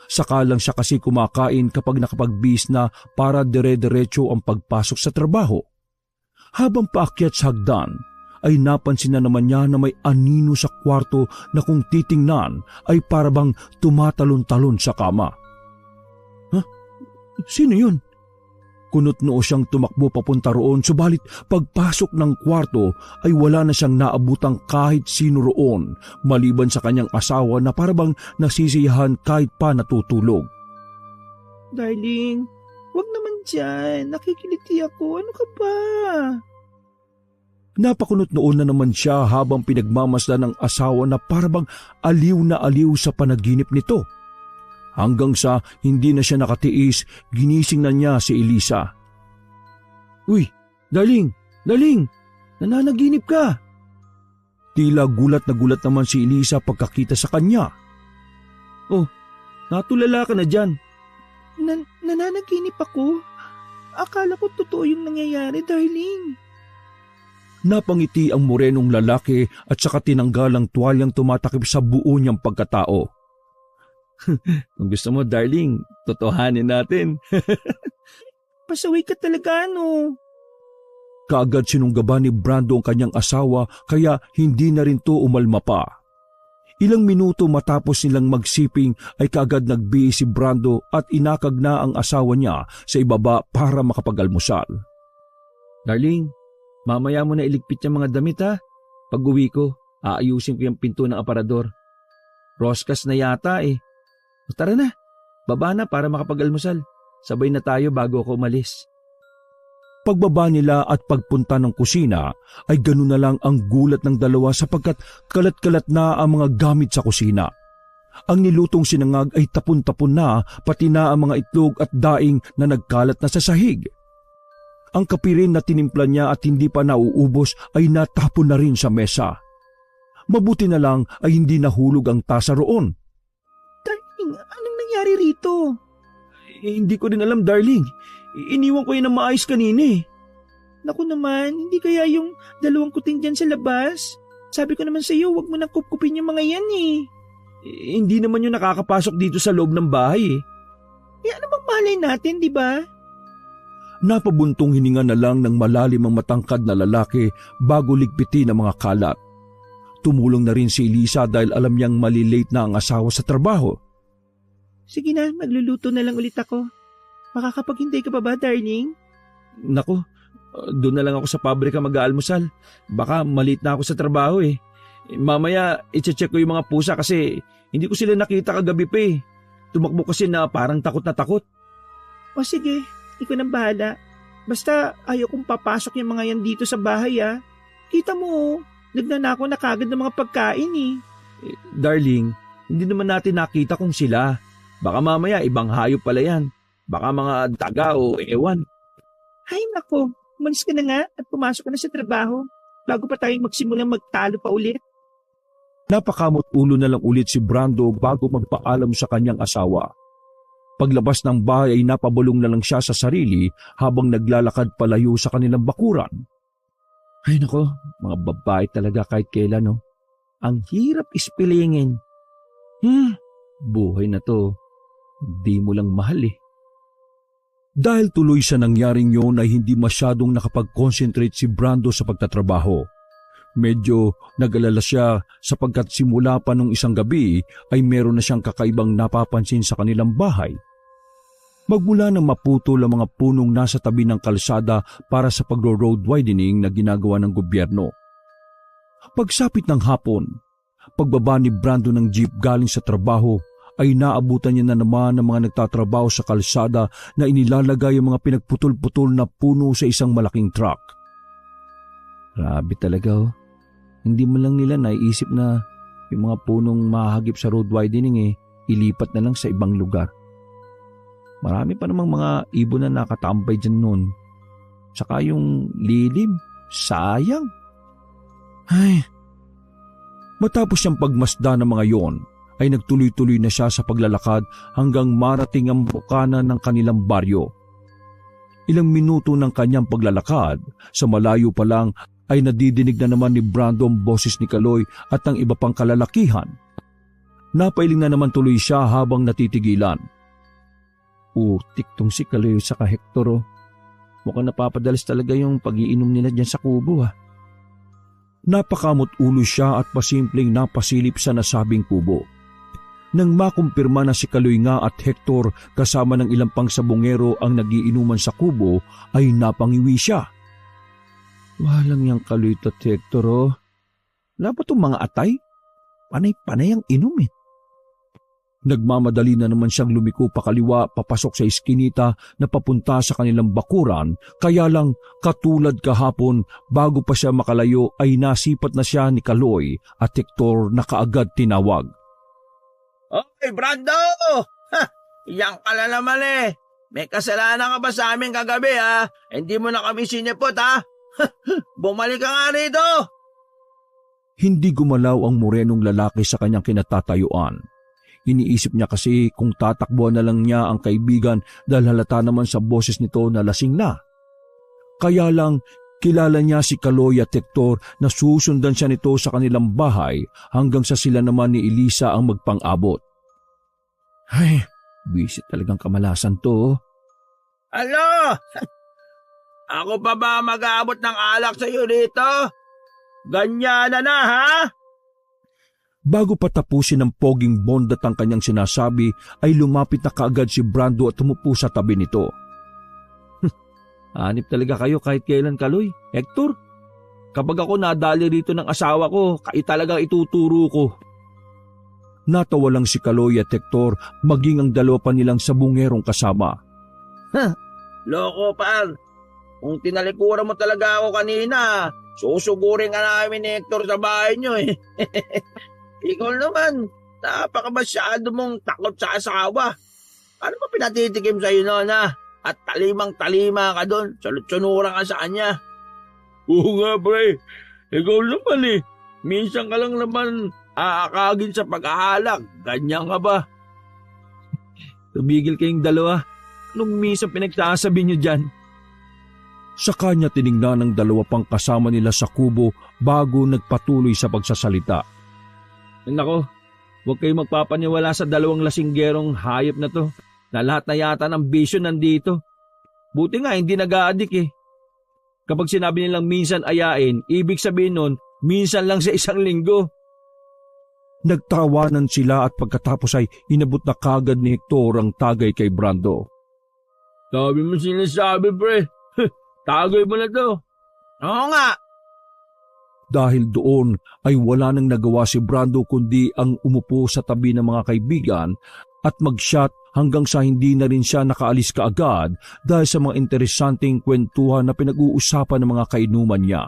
Saka lang siya kasi kumakain kapag nakapagbihis na para dire-diretso ang pagpasok sa trabaho. Habang paakyat sa hagdan, ay napansin na naman niya na may anino sa kwarto na kung titingnan ay parabang tumatalon-talon sa kama. Sino yun? Kunot-noo siyang tumakbo papunta roon, subalit pagpasok ng kwarto ay wala na siyang naabutang kahit sino roon maliban sa kanyang asawa na parabang nasisiyahan kahit pa natutulog. Darling, wag naman dyan. Nakikiliti ako. Ano ka ba? Napakunot noon na naman siya habang pinagmamasdan ng asawa na parabang aliw na aliw sa panaginip nito. Hanggang sa hindi na siya nakatiis, ginising na niya si Elisa. Uy, darling, nananaginip ka. Tila gulat na gulat naman si Elisa pagkakita sa kanya. Oh, natulala ka na dyan. Nananaginip ako? Akala ko totoo yung nangyayari, darling. Napangiti ang morenong lalaki at saka tinanggal ang tuwalyang tumatakip sa buo niyang pagkatao. Kung gusto mo, darling, totohanin natin. Pasaway ka talaga, no? Kaagad sinunggaban ni Brando ang kanyang asawa kaya hindi na rin to umalma pa. Ilang minuto matapos nilang magsiping ay kaagad nagbihis si Brando at inakag na ang asawa niya sa ibaba para makapag-almusal. Darling, mamaya mo na iligpit yung mga damit ha. Pag uwi ko, aayusin ko yung pinto ng aparador. Roskas na yata eh. Tara na, baba na para makapag-almusal. Sabay na tayo bago ako umalis. Pagbaba nila at pagpunta ng kusina ay ganoon na lang ang gulat ng dalawa sapagkat kalat-kalat na ang mga gamit sa kusina. Ang nilutong sinangag ay tapon-tapon na pati na ang mga itlog at daing na nagkalat na sa sahig. Ang kapirin na tinimpla niya at hindi pa nauubos ay natapon na rin sa mesa. Mabuti na lang ay hindi nahulog ang tasa roon. Anong nangyari rito? Hindi ko rin alam, darling. Iniwan ko yun na maayos kanina eh. Naku naman, hindi kaya yung 2 kuting dyan sa labas? Sabi ko naman sa iyo, wag mo nang kupkupin yung mga yan eh. Hindi naman yung nakakapasok dito sa loob ng bahay eh. Ano bang malay natin, di ba? Napabuntong hininga na lang ng malalim ang matangkad na lalaki bago ligpitin ang mga kalat. Tumulong na rin si Elisa dahil alam niyang malilate na ang asawa sa trabaho. Sige na, magluluto na lang ulit ako. Makakapaghintay ka pa ba, darling? Nako, doon na lang ako sa pabrika mag-aalmusal. Baka malit na ako sa trabaho eh. Mamaya, i-check ko yung mga pusa kasi hindi ko sila nakita kagabi pa eh. Tumakbo kasi na parang takot na takot. O sige, ikaw nang bahala. Basta ayaw kong papasok yung mga yan dito sa bahay ah. Kita mo, nagnanakaw na kagad ng mga pagkain eh. Darling, hindi naman natin nakita kung sila. Baka mamaya ibang hayop pala yan. Baka mga daga o ewan. Ay nako, umalis ka na nga at pumasok ka na sa trabaho bago pa tayong magsimulang magtalo pa ulit. Napakamot ulo na lang ulit si Brando bago magpaalam sa kanyang asawa. Paglabas ng bahay ay napabulong na lang siya sa sarili habang naglalakad palayo sa kanilang bakuran. Ay nako, mga babae talaga kahit kailan no. Ang hirap ispilingin. Buhay na to. Di mo lang mahal eh. Dahil tuloy sa nangyaring yun ay hindi masyadong nakapag-concentrate si Brando sa pagtatrabaho. Medyo nag-alala siya sapagkat simula pa nung isang gabi ay meron na siyang kakaibang napapansin sa kanilang bahay. Magmula nang maputol ang mga punong nasa tabi ng kalsada para sa pagro-road widening na ginagawa ng gobyerno. Pagsapit ng hapon, pagbaba ni Brando ng jeep galing sa trabaho, ay naabutan niya na naman ng mga nagtatrabaho sa kalsada na inilalagay ang mga pinagputol-putol na puno sa isang malaking truck. Grabe talaga oh. Hindi mo lang nila naiisip na yung mga punong mahagip sa road widening ilipat na lang sa ibang lugar. Marami pa namang mga ibon na nakatambay dyan noon. Tsaka yung lilim, sayang. Ay, matapos siyang pagmasda ng mga yon, ay nagtuloy-tuloy na siya sa paglalakad hanggang marating ang bukana ng kanilang baryo. Ilang minuto ng kanyang paglalakad, sa malayo pa lang ay nadidinig na naman ni Brando ang boses ni Kaloy at ng iba pang kalalakihan. Napailing na naman tuloy siya habang natitigilan. Utik tong si Kaloy sa Hector. Mukhang napapadalas talaga yung pag-iinom nila dyan sa kubo ha. Napakamot ulo siya at pasimpleng napasilip sa nasabing kubo. Nang makumpirma na si Kaloy nga at Hector kasama ng ilang pang sabongero ang nagiinuman sa kubo, ay napangiwi siya. Walang yang Kaloy at Hector oh. Wala ba itong mga atay? Panay-panay ang inom eh. Nagmamadali na naman siyang lumiko pakaliwa papasok sa iskinita na papunta sa kanilang bakuran, kaya lang katulad kahapon bago pa siya makalayo ay nasipat na siya ni Kaloy at Hector na kaagad tinawag. Oy, Brando! Ha! Iyan ka na naman eh. May kasalanan ka ba sa amin kagabi ha? Hindi mo na kami sinipot ha? Bumalik ka nga rito! Hindi gumalaw ang morenong lalaki sa kanyang kinatatayuan. Iniisip niya kasi kung tatakbuhan na lang niya ang kaibigan dahil halata naman sa boses nito na lasing na. Kaya lang kilala niya si Kaloy at Hector na susundan siya nito sa kanilang bahay hanggang sa sila naman ni Elisa ang magpang-abot. Ay, busy talagang kamalasan to. Ano? Ako pa ba mag-aabot ng alak sa iyo dito? Ganyan na ha? Bago patapusin ng poging bondat ang kanyang sinasabi, ay lumapit na kaagad si Brando at tumupo sa tabi nito. Hanip talaga kayo kahit kailan, Kaloy. Hector, kapag ako nadali rito ng asawa ko, kayo talaga ituturo ko. Natawa lang si Kaloy at Hector, maging ang dalawa pa nilang sabungerong kasama. Loko par, kung tinalikuran mo talaga ako kanina, susugurin ka namin ni Hector sa bahay niyo eh. Ikaw naman, napakamasyado mong takot sa asawa. Ano ba pinatitikim sa'yo noon ha? At talimang-talima ka doon, sunod-sunuran ka sa kanya. Oo nga pre, ikaw naman eh. Minsan ka lang naman aakagin sa pag-ahalak. Ganyan ka ba? Tumigil kayong dalawa. Anong minsan pinagsasabi niyo dyan? Sa kanya tinignan ng dalawa pang kasama nila sa kubo bago nagpatuloy sa pagsasalita. Nako, huwag kayo magpapaniwala sa dalawang lasinggerong hayop na to, na lahat na yata ng bisyo nandito. Buti nga hindi nag-a-addict eh. Kapag sinabi nilang minsan ayain, ibig sabihin nun, minsan lang sa isang linggo. Nagtawanan sila at pagkatapos ay inabot na kagad ni Hector ang tagay kay Brando. Sabi mo sinasabi, pre. Tagay mo na to. Oo nga. Dahil doon ay wala nang nagawa si Brando kundi ang umupo sa tabi ng mga kaibigan at mag-shot hanggang sa hindi na rin siya nakaalis kaagad dahil sa mga interesanteng kwentuhan na pinag-uusapan ng mga kainuman niya.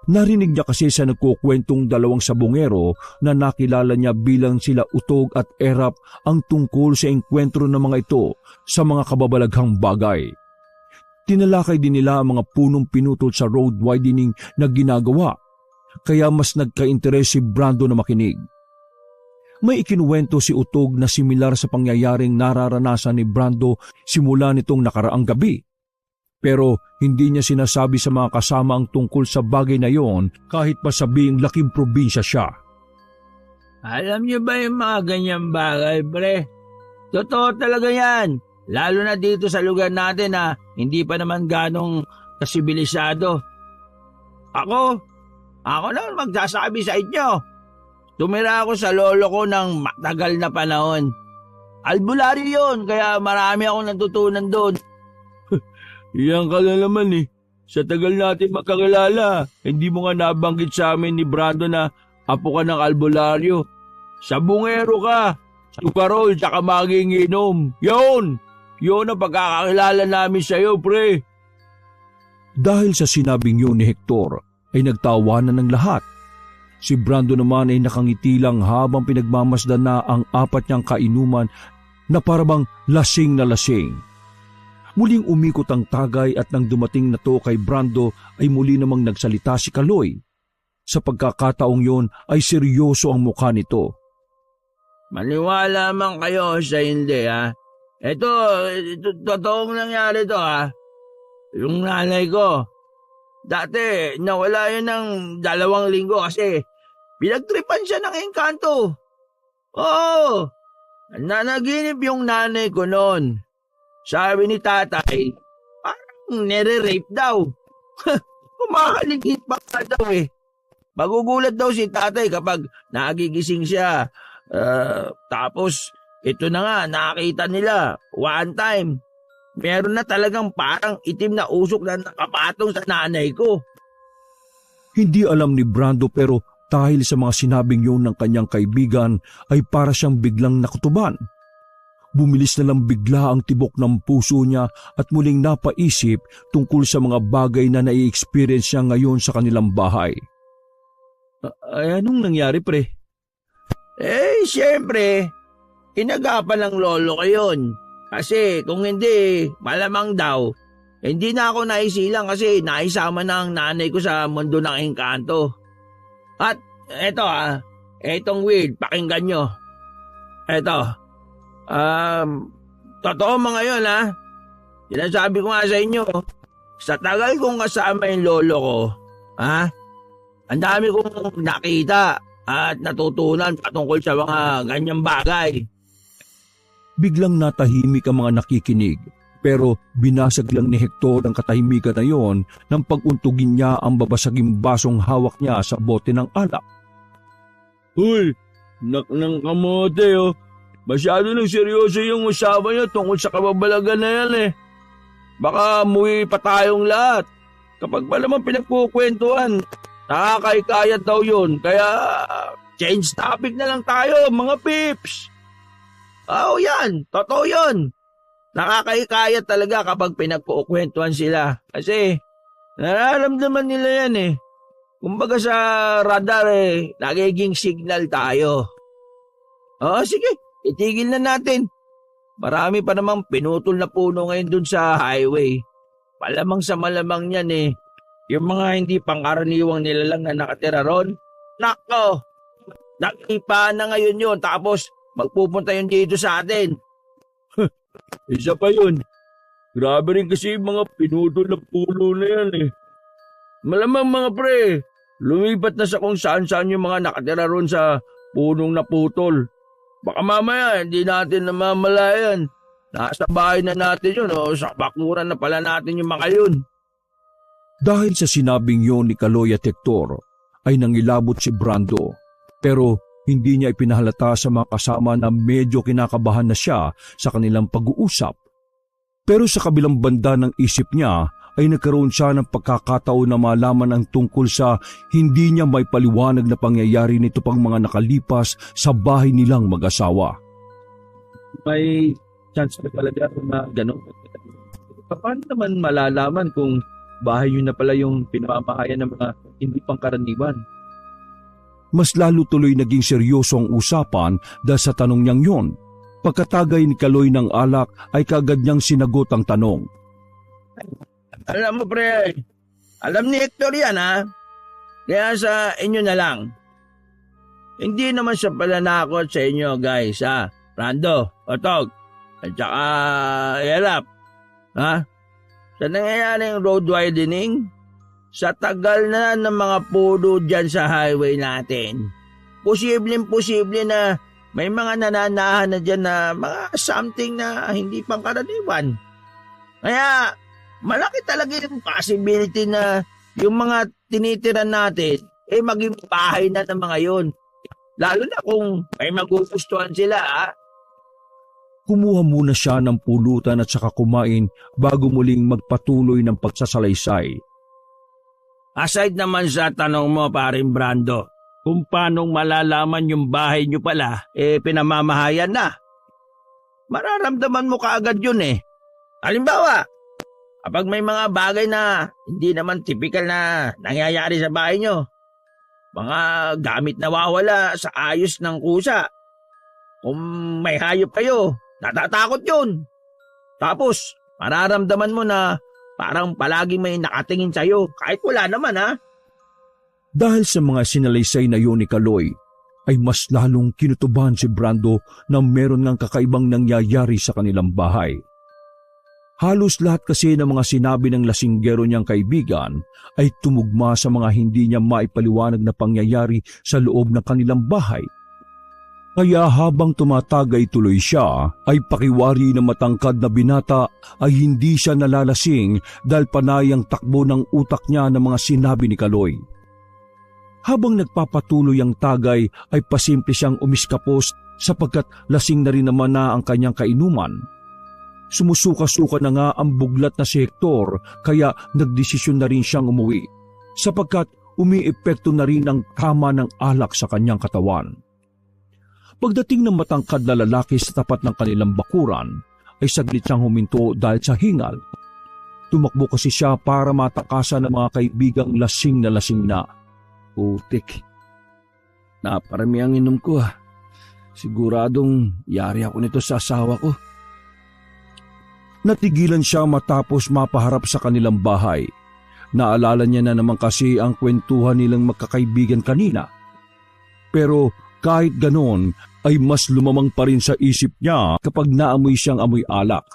Narinig niya kasi sa nagkukwentong dalawang sabungero na nakilala niya bilang sila Utog at Erap ang tungkol sa engkwentro ng mga ito sa mga kababalaghang bagay. Tinalakay din nila ang mga punong pinutol sa road widening na ginagawa, kaya mas nagka-interes si Brando na makinig. May ikinuwento si Utog na similar sa pangyayaring nararanasan ni Brando simula nitong nakaraang gabi. Pero hindi niya sinasabi sa mga kasama ang tungkol sa bagay na yon kahit pa sabing laking probinsya siya. Alam niyo ba yung mga ganyang bagay, pre? Totoo talaga yan. Lalo na dito sa lugar natin na hindi pa naman ganong kasibilisado. Ako naman magsasabi sa inyo. Tumira ako sa lolo ko ng matagal na panahon. Albularyo yun, kaya marami akong natutunan doon. Iyan ka na naman eh. Sa tagal natin makakilala, hindi mo nga nabanggit sa amin ni Brando na apo ka ng albularyo. Sabungero ka, sukarol, tsaka magiinom. Yun ang pagkakakilala namin sa'yo, pre. Dahil sa sinabing yun ni Hector, ay nagtawanan ng lahat. Si Brando naman ay nakangiti lang habang pinagmamasdan na ang apat niyang kainuman na parabang lasing na lasing. Muling umikot ang tagay at nang dumating na to kay Brando ay muli namang nagsalita si Kaloy. Sa pagkakataong yon ay seryoso ang mukha nito. Maniwala man kayo sa hindi, ha? Ito, totoong nangyari to, ha? Yung nanay ko, dati nawala yun ng 2 linggo kasi pinagtripan siya ng engkanto. Oo, nanaginip yung nanay ko noon. Sabi ni tatay, parang nire-rape daw. Kumakaligit pa nga daw eh. Magugulat daw si tatay kapag nagigising siya. Tapos, ito na nga, nakita nila, one time. Meron na talagang parang itim na usok na nakapatong sa nanay ko. Hindi alam ni Brando pero dahil sa mga sinabing yun ng kanyang kaibigan ay para siyang biglang nakutuban. Bumilis na lang bigla ang tibok ng puso niya at muling napaisip tungkol sa mga bagay na nai-experience niya ngayon sa kanilang bahay. Anong nangyari, pre? Siyempre, inagapan ng lolo ko yun. Kasi kung hindi, malamang daw, hindi na ako naisilang kasi naisama na ang nanay ko sa mundo ng engkanto. At eto etong weird, pakinggan nyo. Eto, totoo mga yun sinasabi ko nga sa inyo, sa tagal kong kasama yung lolo ko, ang dami kong nakita at natutunan patungkol sa mga ganyang bagay. Biglang natahimik ang mga nakikinig pero binasag lang ni Hector ang katahimikan na yon nang pag-untugin niya ang babasaging basong hawak niya sa bote ng alak. Uy, ng kamote oh. Masyado nang seryoso yung usapan niya tungkol sa kababalagan na yan eh. Baka muwi pa tayong lahat. Kapag pa naman pinagkukwentuhan, nakakaikayat daw yun. Kaya change topic na lang tayo mga pips. Oo yan, totoo yun. Nakakaikayat talaga kapag pinagkukwentuhan sila. Kasi nararamdaman nila yan eh. Kumbaga sa radar nagiging signal tayo. Sige. Itigil na natin. Marami pa namang pinutol na puno ngayon dun sa highway. Malamang sa malamang yan eh. Yung mga hindi pangkaraniwang nilalang na nakatira ron. Nako! Nakipa na ngayon yun tapos magpupunta yun dito sa atin. Isa pa yun. Grabe rin kasi yung mga pinutol na puno na yan eh. Malamang mga pre, lumipat na sa kung saan-saan yung mga nakatira ron sa punong naputol. Baka mamaya hindi natin namamalayan. Nasa bahay na natin yun o sa bakuran na pala natin yung mga yun. Dahil sa sinabing yon ni Kaloy at Hector, ay nangilabot si Brando. Pero hindi niya ipinahalata sa mga kasama na medyo kinakabahan na siya sa kanilang pag-uusap. Pero sa kabilang banda ng isip niya ay nagkaroon siya ng pagkakataon na malaman ang tungkol sa hindi niya may paliwanag na pangyayari nito pang mga nakalipas sa bahay nilang mag-asawa. May chance na talaga na gano'n. Paano naman malalaman kung bahay yun na pala yung pinamamahayan ng mga hindi pangkaraniwan? Mas lalo tuloy naging seryoso ang usapan dahil sa tanong niyang yon. Pagkatagay ni Kaloy ng alak ay kaagad niyang sinagot ang tanong. Alam mo pre, alam ni Hector yan ha. Kaya sa inyo na lang. Hindi naman siya pala nakakot sa inyo guys ha. Brando, Otog, at saka Elap. Ha? Sa nangyayaring road widening, sa tagal na ng mga puno dyan sa highway natin, posibleng-posible na may mga nananahan na dyan na mga something na hindi pangkaraniwan. Kaya, malaki talaga yung possibility na yung mga tinitira natin, maging bahay na ng mga yun. Lalo na kung may magugustuhan sila, ha? Kumuha muna siya ng pulutan at saka kumain bago muling magpatuloy ng pagsasalaysay. Aside naman sa tanong mo, paring Brando, kung paanong malalaman yung bahay nyo pala, pinamamahayan na. Mararamdaman mo kaagad yun eh. Halimbawa, kapag may mga bagay na hindi naman typical na nangyayari sa bahay nyo, mga gamit na wawala sa ayos ng kusa, kung may hayop kayo, natatakot yun. Tapos, mararamdaman mo na parang palagi may nakatingin sa'yo kahit wala naman ha. Dahil sa mga sinalaysay na yun ni Kaloy, ay mas lalong kinutuban si Brando na meron ngang kakaibang nangyayari sa kanilang bahay. Halos lahat kasi ng mga sinabi ng lasinggero niyang kaibigan ay tumugma sa mga hindi niya maipaliwanag na pangyayari sa loob ng kanilang bahay. Kaya habang tumatagay tuloy siya, ay pakiwari na matangkad na binata ay hindi siya nalalasing dahil panay ang takbo ng utak niya ng mga sinabi ni Kaloy. Habang nagpapatuloy ang tagay ay pasimple siyang umiskapos sapagkat lasing na rin naman na ang kanyang kainuman. Sumusuka-suka na nga ang buglat na si Hector kaya nagdesisyon na rin siyang umuwi sapagkat umiepekto na rin ang tama ng alak sa kanyang katawan. Pagdating ng matangkad na lalaki sa tapat ng kanilang bakuran, ay saglit siyang huminto dahil sa hingal. Tumakbo kasi siya para matakasan ng mga kaibigang lasing na. Putik. Naparami ang inom ko ha. Siguradong yari ako nito sa asawa ko. Natigilan siya matapos mapaharap sa kanilang bahay. Naalala niya na naman kasi ang kwentuhan nilang magkakaibigan kanina. Pero kahit ganon, ay mas lumamang pa rin sa isip niya kapag naamoy siyang amoy alak.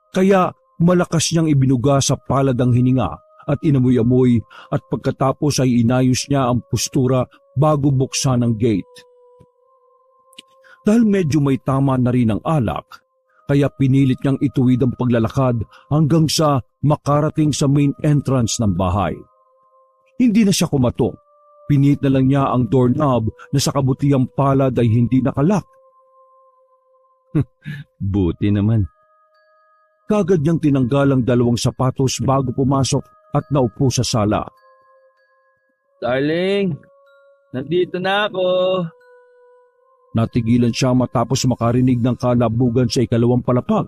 Kaya malakas niyang ibinuga sa palad ang hininga at inamoy-amoy at pagkatapos ay inayos niya ang postura bago buksan ang gate. Dahil medyo may tama na rin ang alak, kaya pinilit niyang ituwid ang paglalakad hanggang sa makarating sa main entrance ng bahay. Hindi na siya kumatok. Pinit na lang niya ang doorknob na sa kabutihang palad ay hindi nakalak. Buti naman. Kagad niyang tinanggal ang 2 sapatos bago pumasok at naupo sa sala. Darling, nandito na ako. Natigilan siya matapos makarinig ng kalabugan sa 2nd palapag.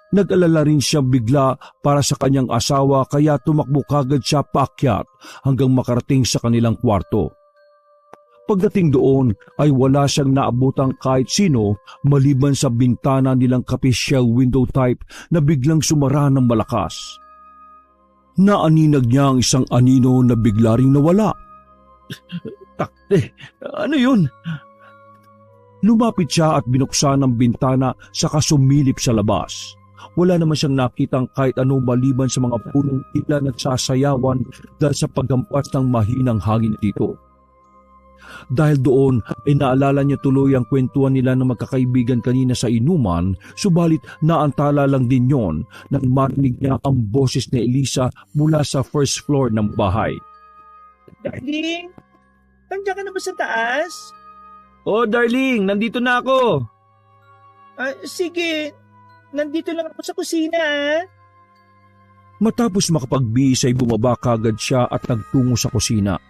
Nag-alala rin siya bigla para sa kanyang asawa kaya tumakbo kagad siya paakyat hanggang makarating sa kanilang kwarto. Pagdating doon ay wala siyang naabutang kahit sino maliban sa bintana nilang capital window type na biglang sumara ng malakas. Naaninag niya ang isang anino na bigla ring nawala. Takte, ano yun? Lumapit siya at binuksan ang bintana saka sumilip sa labas. Wala naman siyang nakitang kahit ano maliban sa mga punong tila nagsasayawan dahil sa paghampas ng mahinang hangin dito. dahil doon ay naalala niya tuloy ang kwentuhan nila ng magkakaibigan kanina sa inuman, subalit naantala lang din yon nang marinig niya ang boses ni Elisa mula sa first floor ng bahay. Darling, nandiyan ka na ba sa taas? Oh, darling, nandito na ako. Sige, nandito lang ako sa kusina. Matapos makapagbihis ay bumaba kagad siya at nagtungo sa kusina.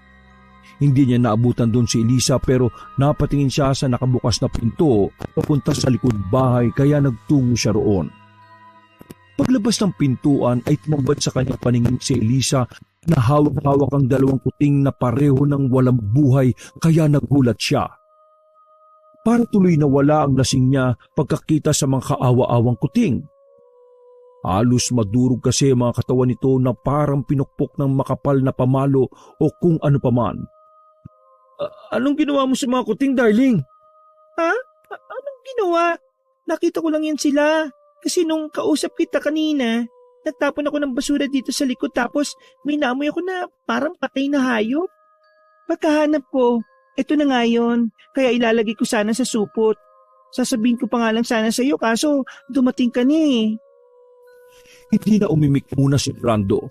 Hindi niya naabutan doon si Elisa pero napatingin siya sa nakabukas na pinto papunta sa likod bahay kaya nagtungo siya roon. Paglabas ng pintuan ay tumambad sa kanyang paningin si Elisa na hawak-hawak ang dalawang kuting na pareho ng walang buhay kaya nagulat siya. Para tuloy na wala ang lasing niya pagkakita sa mga kaawa-awang kuting. Halos madurog kasi ang mga katawan nito na parang pinukpok ng makapal na pamalo o kung ano paman. Anong ginawa mo sa mga kuting, darling? Ha? Anong ginawa? Nakita ko lang yan sila. Kasi nung kausap kita kanina, nagtapon ako ng basura dito sa likod tapos may naamoy ako na parang patay na hayop. Pagkahanap ko, eto na nga yun. Kaya ilalagay ko sana sa supot. Sasabihin ko pa nga lang sana sa iyo kaso dumating ka na eh. Hindi na umimik muna si Brando.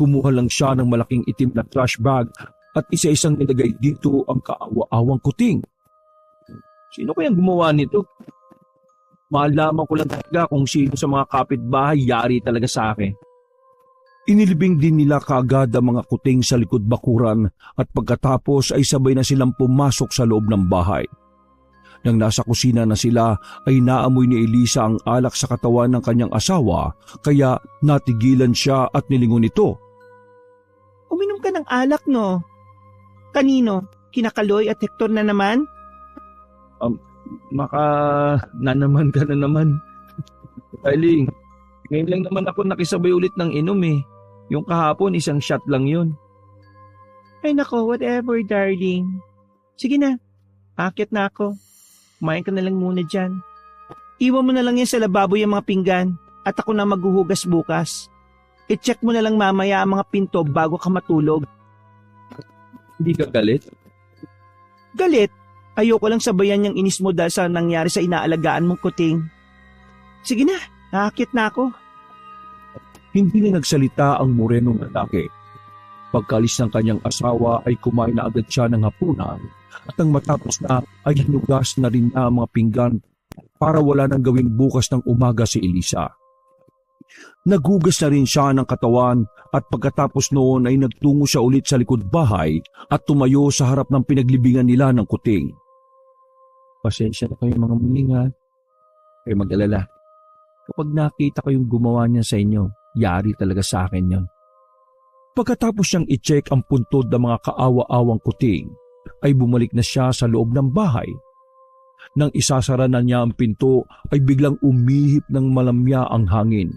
Kumuha lang siya ng malaking itim na trash bag at isa-isang nilagay dito ang kaawa-awang kuting. Sino kayang gumawa nito? Malaman ko lang talaga kung sino sa mga kapitbahay yari talaga sa akin. Inilibing din nila kaagad ang mga kuting sa likod bakuran at pagkatapos ay sabay na silang pumasok sa loob ng bahay. Nang nasa kusina na sila ay naamoy ni Elisa ang alak sa katawan ng kanyang asawa kaya natigilan siya at nilingon ito. Uminom ka ng alak no? Kanino? Kinakaloy at Hector na naman? Nanaman ka na naman. Darling, ngayon lang naman ako nakisabay ulit ng inom eh. Yung kahapon isang shot lang yun. Ay nako, whatever darling. Sige na, akit na ako. Kumain ka na lang muna dyan. Iwan mo na lang yan sa lababo yung mga pinggan at ako na maghuhugas bukas. I-check mo na lang mamaya ang mga pinto bago ka matulog. Hindi ka galit? Galit? Ayoko lang sabayan yung inis mo dahil sa nangyari sa inaalagaan mong kuting. Sige na, nakakit na ako. Hindi na nagsalita ang morenong lalaki. Pagkalis ng kanyang asawa ay kumain na agad siya ng hapunan at ang matapos na ay hinugas na rin na ang mga pinggan para wala nang gawing bukas ng umaga si Elisa. Naghugas na rin siya ng katawan at pagkatapos noon ay nagtungo siya ulit sa likod bahay at tumayo sa harap ng pinaglibingan nila ng kuting. Pasensya na kayo mga mulinga. Kayo mag-alala. Kapag nakita ko yung gumawa niya sa inyo, yari talaga sa akin yun. Pagkatapos siyang i-check ang puntod ng mga kaawa-awang kuting, ay bumalik na siya sa loob ng bahay. Nang isasara na niya ang pinto, ay biglang umihip ng malamya ang hangin.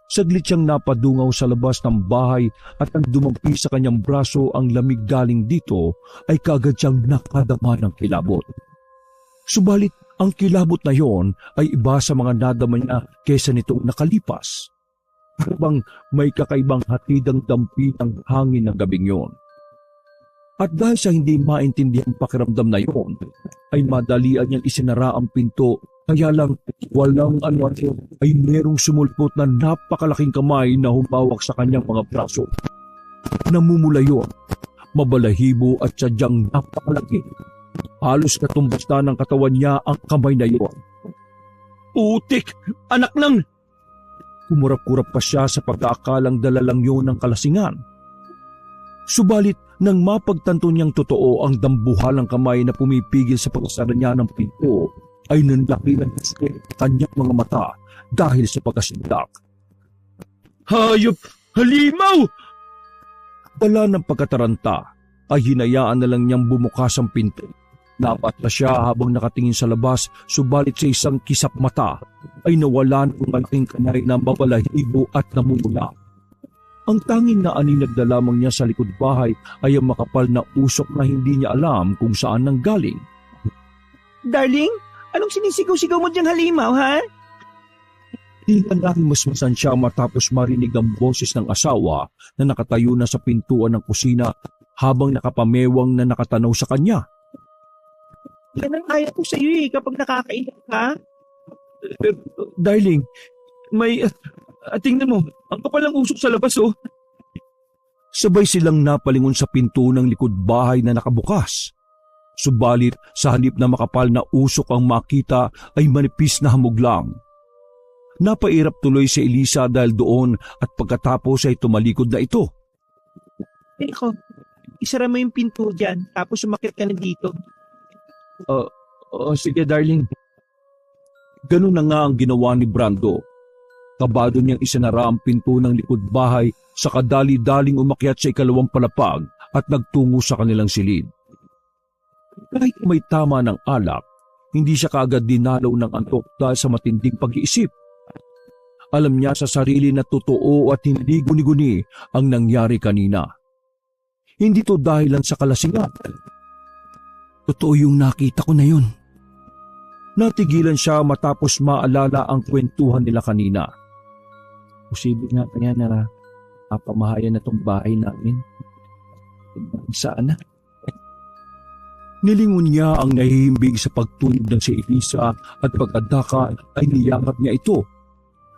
Saglit siyang napadungaw sa labas ng bahay at ang dumampi sa kanyang braso ang lamig galing dito ay kaagad siyang nakadama ng kilabot. Subalit ang kilabot na yon ay iba sa mga nadama niya kesa nitong nakalipas. Habang may kakaibang hatidang dampi ng hangin ng gabing yon. At dahil sa hindi maintindihan pakiramdam na yon, ay madalian niyang isinara ang pinto, kaya lang walang ano ay merong sumulpot na napakalaking kamay na humawak sa kanyang mga braso. Namumula yon, mabalahibo at sadyang napakalaki. Halos katumbas na ng katawan niya ang kamay na yon. Putik! Anak lang! Kumurap-kurap pa siya sa pagkaakalang dala lang yun ng kalasingan. Subalit, nang mapagtanto niyang totoo ang dambuhalang kamay na pumipigil sa pagsara niya ng pinto, ay nanlaki ng kanyang mga mata dahil sa pagkasindak. Hayop! Halimaw! Dala ng pagkataranta, ay hinayaan na lang niyang bumukas ang pinto. Napat na siya habang nakatingin sa labas, subalit sa isang kisap mata ay nawalan ang malaking kanay na mabalahibo at namumula. Ang tanging na aninag na lamang niya sa likod bahay ay ang makapal na usok na hindi niya alam kung saan nanggaling. Darling, anong sinisigaw-sigaw mo diyang halimaw, ha? Tila lang masmasan siya matapos marinig ang boses ng asawa na nakatayo na sa pintuan ng kusina habang nakapamewang na nakatanaw sa kanya. Yan ang ayaw ko sa'yo kapag nakakainom ka. Darling, tingnan mo, ang kapal ng usok sa labas oh. Sabay silang napalingon sa pinto ng likod bahay na nakabukas. Subalit sa halip na makapal na usok ang makita ay manipis na hamog lang. Napairap tuloy si Elisa dahil doon at pagkatapos ay tumalikod na ito. Eko, isara mo yung pinto dyan tapos umakit ka na dito. Sige darling. Ganun na nga ang ginawa ni Brando. Kabado niyang isinara ang pinto ng likod bahay sa kadali-daling umakyat sa ikalawang palapag at nagtungo sa kanilang silid. Kahit may tama ng alak, hindi siya kaagad dinalaw ng antok dahil sa matinding pag-iisip. Alam niya sa sarili na totoo at hindi guni-guni ang nangyari kanina. Hindi to dahilan sa kalasingan. Totoo yung nakita ko na yun. Natigilan siya matapos maalala ang kwentuhan nila kanina. Posible nga kaya na pamahayan na tong bahay namin. Saan na? Nilingon niya ang nahihimbing sa pagtulog ng si Elisa at pagkadaka ay niyakap niya ito.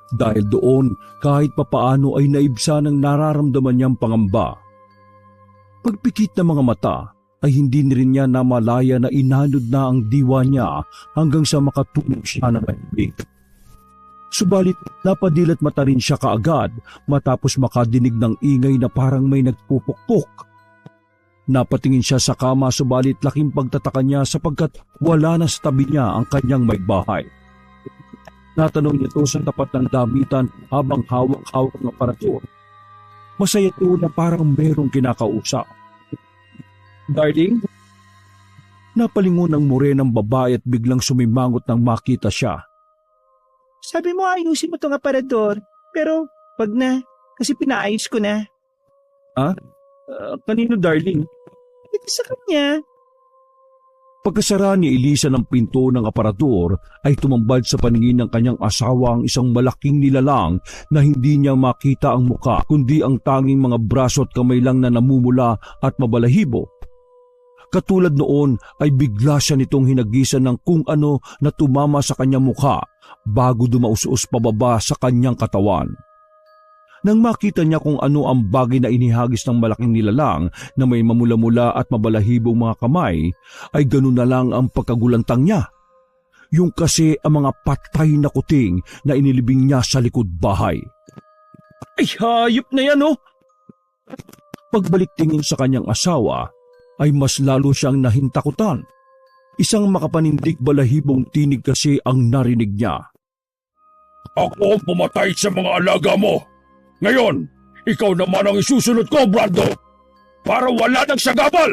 Dahil doon kahit papaano ay naibsa ng nararamdaman niyang pangamba. Pagpikit ng mga mata ay hindi rin niya namalaya na inanod na ang diwa niya hanggang sa makatulog siya ng mahimbing. Subalit napadilat mata rin siya kaagad matapos makadinig ng ingay na parang may nagpupukpok. Napatingin siya sa kama subalit laking pagtataka niya sapagkat wala na sa tabi niya ang kanyang may bahay. Natanong niya ito sa tapat ng damitan habang hawak-hawak ng aparatur. Masaya ito na parang merong kinakausap. Darling? Napalingon ang morenang babae at biglang sumimangot nang makita siya. Sabi mo ayusin mo itong aparador, pero wag na, kasi pinaayos ko na. Kanino darling? Ito sa kanya. Pagkasara ni Elisa ng pinto ng aparador ay tumambad sa paningin ng kanyang asawa ang isang malaking nilalang na hindi niya makita ang muka kundi ang tanging mga braso at kamay lang na namumula at mabalahibo. Katulad noon ay bigla siya nitong hinagisan ng kung ano na tumama sa kanyang mukha bago dumausos pababa sa kanyang katawan. Nang makita niya kung ano ang bagay na inihagis ng malaking nilalang na may mamula-mula at mabalahibong mga kamay, ay ganun na lang ang pagkagulantang niya. Yung kasi ang mga patay na kuting na inilibing niya sa likod bahay. Ay, hayop na yan oh! Pagbalik tingin sa kanyang asawa, ay mas lalo siyang nahintakutan. Isang makapanindig balahibong tinig kasi ang narinig niya. Ako ang pumatay sa mga alaga mo. Ngayon, ikaw naman ang isusunod ko, Brando. Para wala nang sagabal.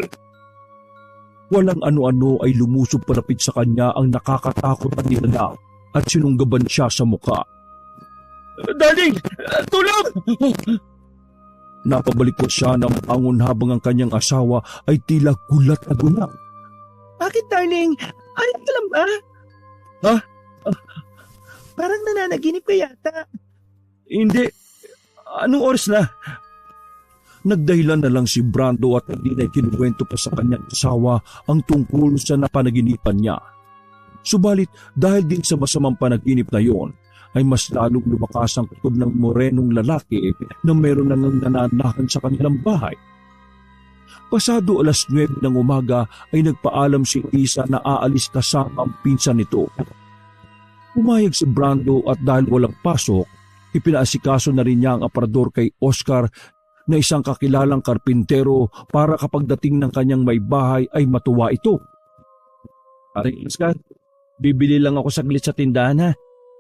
Walang ano-ano ay lumusob palapit sa kanya ang nakakatakot na nilalang at sinunggaban siya sa muka. Darling, tulong! Napabalik ko siya ng angon habang ang kanyang asawa ay tila gulat na gulat. Bakit darling? Ayos ka lang ba? Ha? Parang nananaginip ka yata. Hindi. Anong oras na? Nagdahilan na lang si Brando at hindi na ikinuwento pa sa kanyang asawa ang tungkol sa napanaginipan niya. Subalit dahil din sa masamang panaginip na yon, ay mas lalong lumakas ang kutob ng morenong lalaki na meron na nang nananahan sa kanilang bahay. Pasado 9:00 ng umaga ay nagpaalam si Isa na aalis kasama ang pinsan nito. Pumayag si Brando at dahil walang pasok, ipinaasikaso na rin niya ang aparador kay Oscar na isang kakilalang karpintero para kapag dating ng kanyang may bahay ay matuwa ito. Pare Oscar, bibili lang ako saglit sa tindahan ha.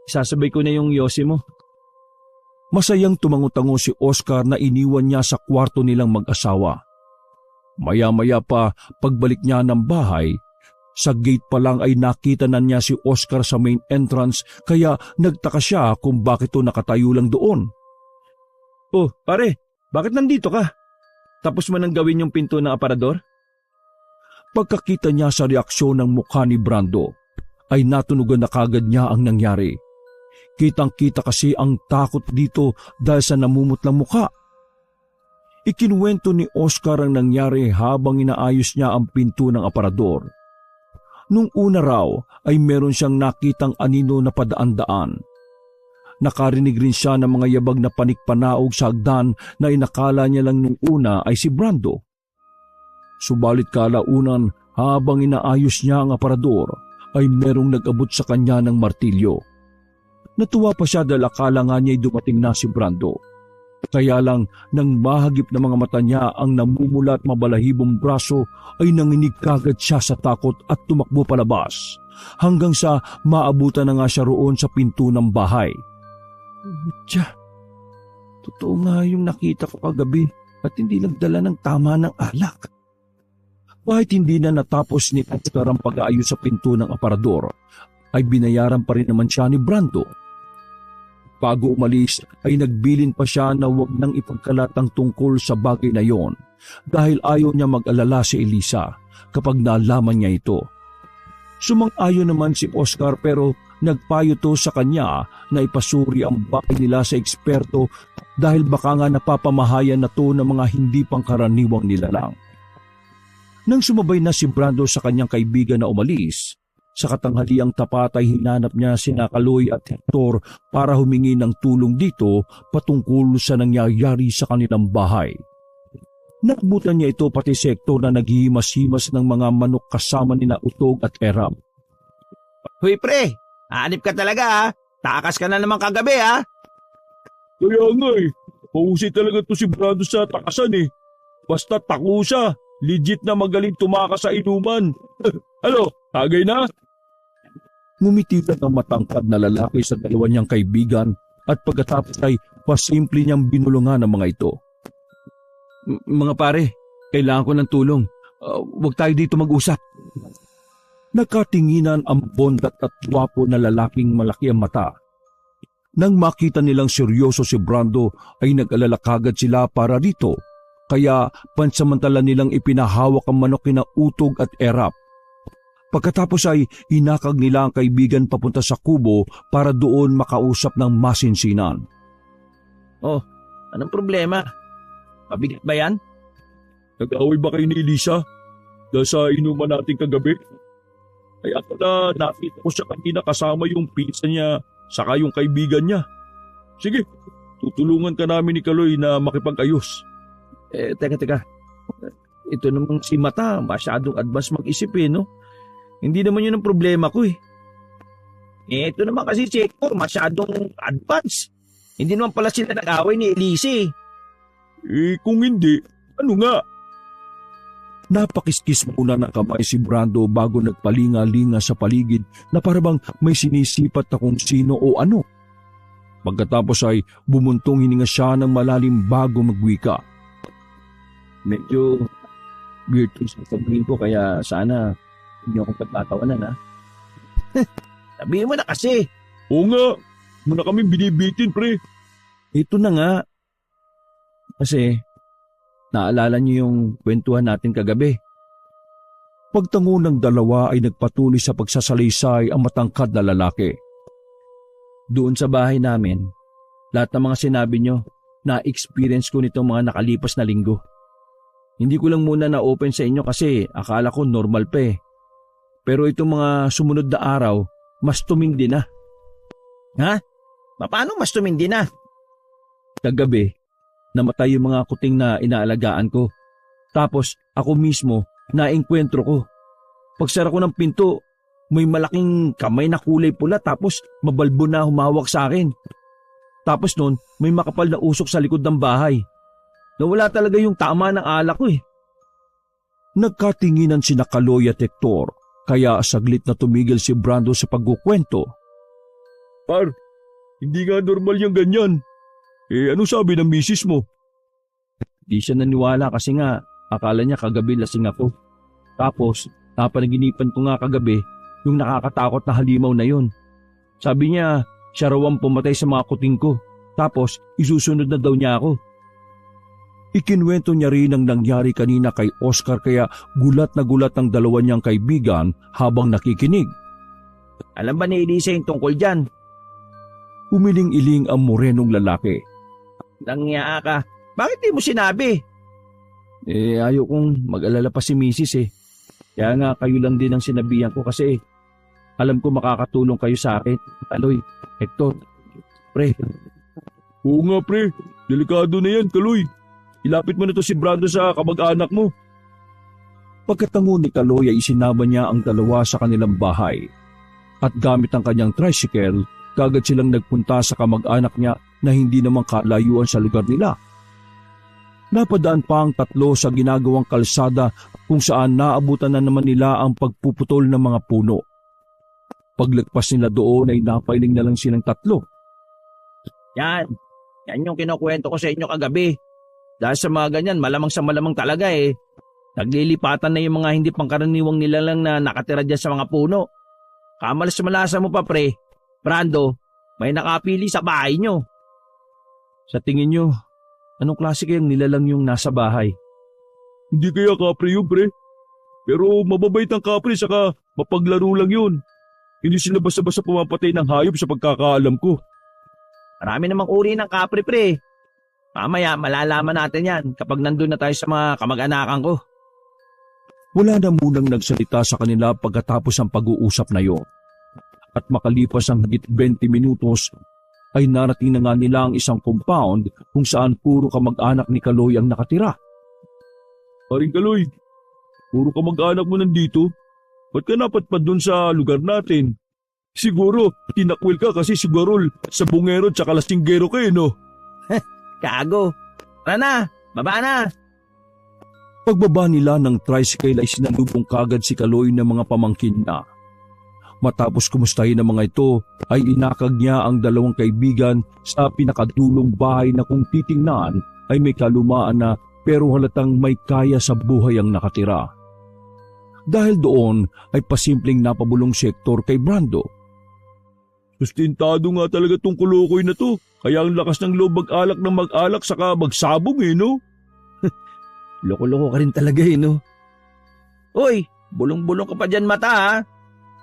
Isasabay ko na yung yosi mo. Masayang tumango-tango si Oscar na iniwan niya sa kwarto nilang mag-asawa. Maya-maya pa pagbalik niya ng bahay, sa gate pa lang ay nakita na niya si Oscar sa main entrance kaya nagtaka siya kung bakit ito nakatayo lang doon. Oh, pare, bakit nandito ka? Tapos mo nang gawin yung pinto ng aparador? Pagkakita niya sa reaksyon ng mukha ni Brando, ay natunugan na kagad niya ang nangyari. Kitang-kita kasi ang takot dito dahil sa namumutlang mukha. Ikinuwento ni Oscar ang nangyari habang inaayos niya ang pinto ng aparador. Nung una raw ay meron siyang nakitang anino na padaan-daan. Nakarinig rin siya ng mga yabag na panikpanaog sa hagdan na inakala niya lang nung una ay si Brando. Subalit kalaunan habang inaayos niya ang aparador ay merong nag-abot sa kanya ng martilyo. Natuwa pa siya dahil akala nga niya'y dumating na si Brando. Kaya lang nang mahagip na mga mata niya ang namumula at mabalahibong braso ay nanginig kagad siya sa takot at tumakbo palabas hanggang sa maabutan na nga siya roon sa pinto ng bahay. Tiya, totoo nga yung nakita ko kagabi at hindi nagdala ng tama ng alak. Kahit hindi na natapos ni Oscar ang pag-aayos sa pinto ng aparador, ay binayaran pa rin naman siya ni Brando. Bago umalis ay nagbilin pa siya na huwag nang ipagkalat ang tungkol sa bagay na yon dahil ayaw niya mag-alala si Elisa kapag nalaman niya ito. Sumang-ayon naman si Oscar pero nagpayo to sa kanya na ipasuri ang bahay nila sa eksperto dahil baka nga napapamahayan na to ng mga hindi pangkaraniwang nilalang. Nang sumabay na si Brando sa kanyang kaibigan na umalis, sa katanghaliang tapat ay hinanap niya sina Kaloy at Hector para humingi ng tulong dito patungkol sa nangyayari sa kanilang bahay. Nakbutan niya ito pati si Hector na naghihimas-himas ng mga manok kasama nina Utog at Erap. Hoy pre, hanip ka talaga ha. Takas ka na naman kagabi ha. Kaya nga pausay talaga to si Brando sa takasan Basta tako siya, legit na magaling tumakas sa inuman. Ano, tagay na? Ngumitigan ang matangkad na lalaki sa dalawa niyang kaibigan at pagkatapos ay pasimple niyang binulungan ang mga ito. Mga pare, kailangan ko ng tulong. Huwag tayo dito mag-usap. Nakatinginan ang bondat at gwapo na lalaking malaki ang mata. Nang makita nilang seryoso si Brando ay nag-alala kagad sila para dito, kaya pansamantala nilang ipinahawak ang manok na Utog at Erap. Pagkatapos ay inakag nila ang kaibigan papunta sa kubo para doon makausap ng masinsinan. Oh, anong problema? Mabigat ba yan? Nag-away ba kayo ni Elisa? Dahil sa inuman natin kagabi? Ay ako na nakita ko siya kanina kasama yung pinsan niya saka yung kaibigan niya. Sige, tutulungan ka namin ni Kaloy na makipag-ayos. Teka. Ito namang si Mata, masyadong advance mag-isip no? Hindi naman yun ang problema ko Ito naman kasi si Hector, masyadong advance. Hindi naman pala sila nag-away ni Elise. Kung hindi, ano nga? Napakiskis muna ng kamay si Brando bago nagpalinga-linga sa paligid na parabang may sinisipat na kung sino o ano. Pagkatapos ay bumuntong hininga siya ng malalim bago magwika. Medyo weird sa sabihin ko kaya sana hindi ako pagtatawanan ha. Sabihin mo na kasi. Oo nga, muna kami binibitin pre. Ito na nga. Kasi naalala niyo yung kwentuhan natin kagabi. Pagtango ng dalawa ay nagpatuloy sa pagsasalaysay ang matangkad na lalaki. Doon sa bahay namin, lahat ng mga sinabi niyo na-experience ko nitong mga nakalipas na linggo. Hindi ko lang muna na-open sa inyo kasi akala ko normal pa Pero itong mga sumunod na araw, mas tumindi na. Ha? Paano mas tumindi na? Kagabi, namatay yung mga kuting na inaalagaan ko. Tapos ako mismo, naengkwentro ko. Pagsara ko ng pinto, may malaking kamay na kulay pula tapos mabalbo na humawak sa akin. Tapos noon, may makapal na usok sa likod ng bahay. Nawala talaga yung tama ng alak ko Nagkatinginan sina Kaloy at Hector, kaya saglit na tumigil si Brando sa pagkukwento. Par, hindi nga normal yung ganyan. Ano sabi ng misis mo? Di siya naniwala kasi nga akala niya kagabi lasing ako. Tapos napanaginipan ko nga kagabi yung nakakatakot na halimaw na yun. Sabi niya siya raw ang pumatay sa mga kuting ko. Tapos isusunod na daw niya ako. Ikinwento niya rin ang nangyari kanina kay Oscar kaya gulat na gulat ang dalawa niyang kaibigan habang nakikinig. Alam ba ni Elisa yung tungkol dyan? Umiling-iling ang morenong lalaki. Nangya ka. Bakit di mo sinabi? Ayaw kong mag-alala pa si Mrs. eh. Kaya nga kayo lang din ang sinabihan ko kasi alam ko makakatulong kayo sa akin. Kaloy, Hector, pre. Oo nga pre, delikado na yan, Kaloy. Ilapit mo na to si Brando sa kamag-anak mo. Pagkatango ni Kaloy ay isinama niya ang dalawa sa kanilang bahay. At gamit ang kanyang tricycle, kagad silang nagpunta sa kamag-anak niya na hindi naman kalayuan sa lugar nila. Napadaan pa ang tatlo sa ginagawang kalsada kung saan naabutan na naman nila ang pagpuputol ng mga puno. Paglagpas nila doon ay napailing na lang silang tatlo. Yan yung kinukwento ko sa inyo kagabi. Dahil sa mga ganyan, malamang sa malamang talaga eh. Naglilipatan na yung mga hindi pangkaraniwang nilalang na nakatira dyan sa mga puno. Kamalas-malasa mo pa pre, Brando, may nakapili sa bahay nyo. Sa tingin nyo, anong klase kayang nilalang yung nasa bahay? Hindi kaya kapre yun pre. Pero mababait ang kapre saka mapaglaro lang yun. Hindi sila basta-basta pumapatay ng hayop sa pagkakaalam ko. Marami namang uri ng kapre pre. Mamaya malalaman natin yan kapag nandun na tayo sa mga kamag-anakan ko. Wala na munang nagsalita sa kanila pagkatapos ang pag-uusap na yon. At makalipas ang higit 20 minutos, ay narating na nga nila ang isang compound kung saan puro kamag-anak ni Kaloy ang nakatira. Paring Kaloy, puro kamag-anak mo nandito. Ba't ka napadpad dun sa lugar natin? Siguro, tinakwil ka kasi si Garol sa bungero at lasinggero ka no? Kago. Tara na, baba na. Pagbaba nila ng tricycle ay sinalubong kagad si Kaloy ng mga pamangkin na. Matapos kumustahin ng mga ito ay inakag niya ang dalawang kaibigan sa pinakadulong bahay na kung titingnan ay may kalumaan na pero halatang may kaya sa buhay ang nakatira. Dahil doon ay pasimpleng napabulong si Hector kay Brando. Sustentado nga talaga tong kulukoy na to. Kaya ang lakas ng loob mag-alak ng mag-alak saka magsabong no? Loko-loko ka rin talaga no? Uy, bulong-bulong ka pa dyan mata ha.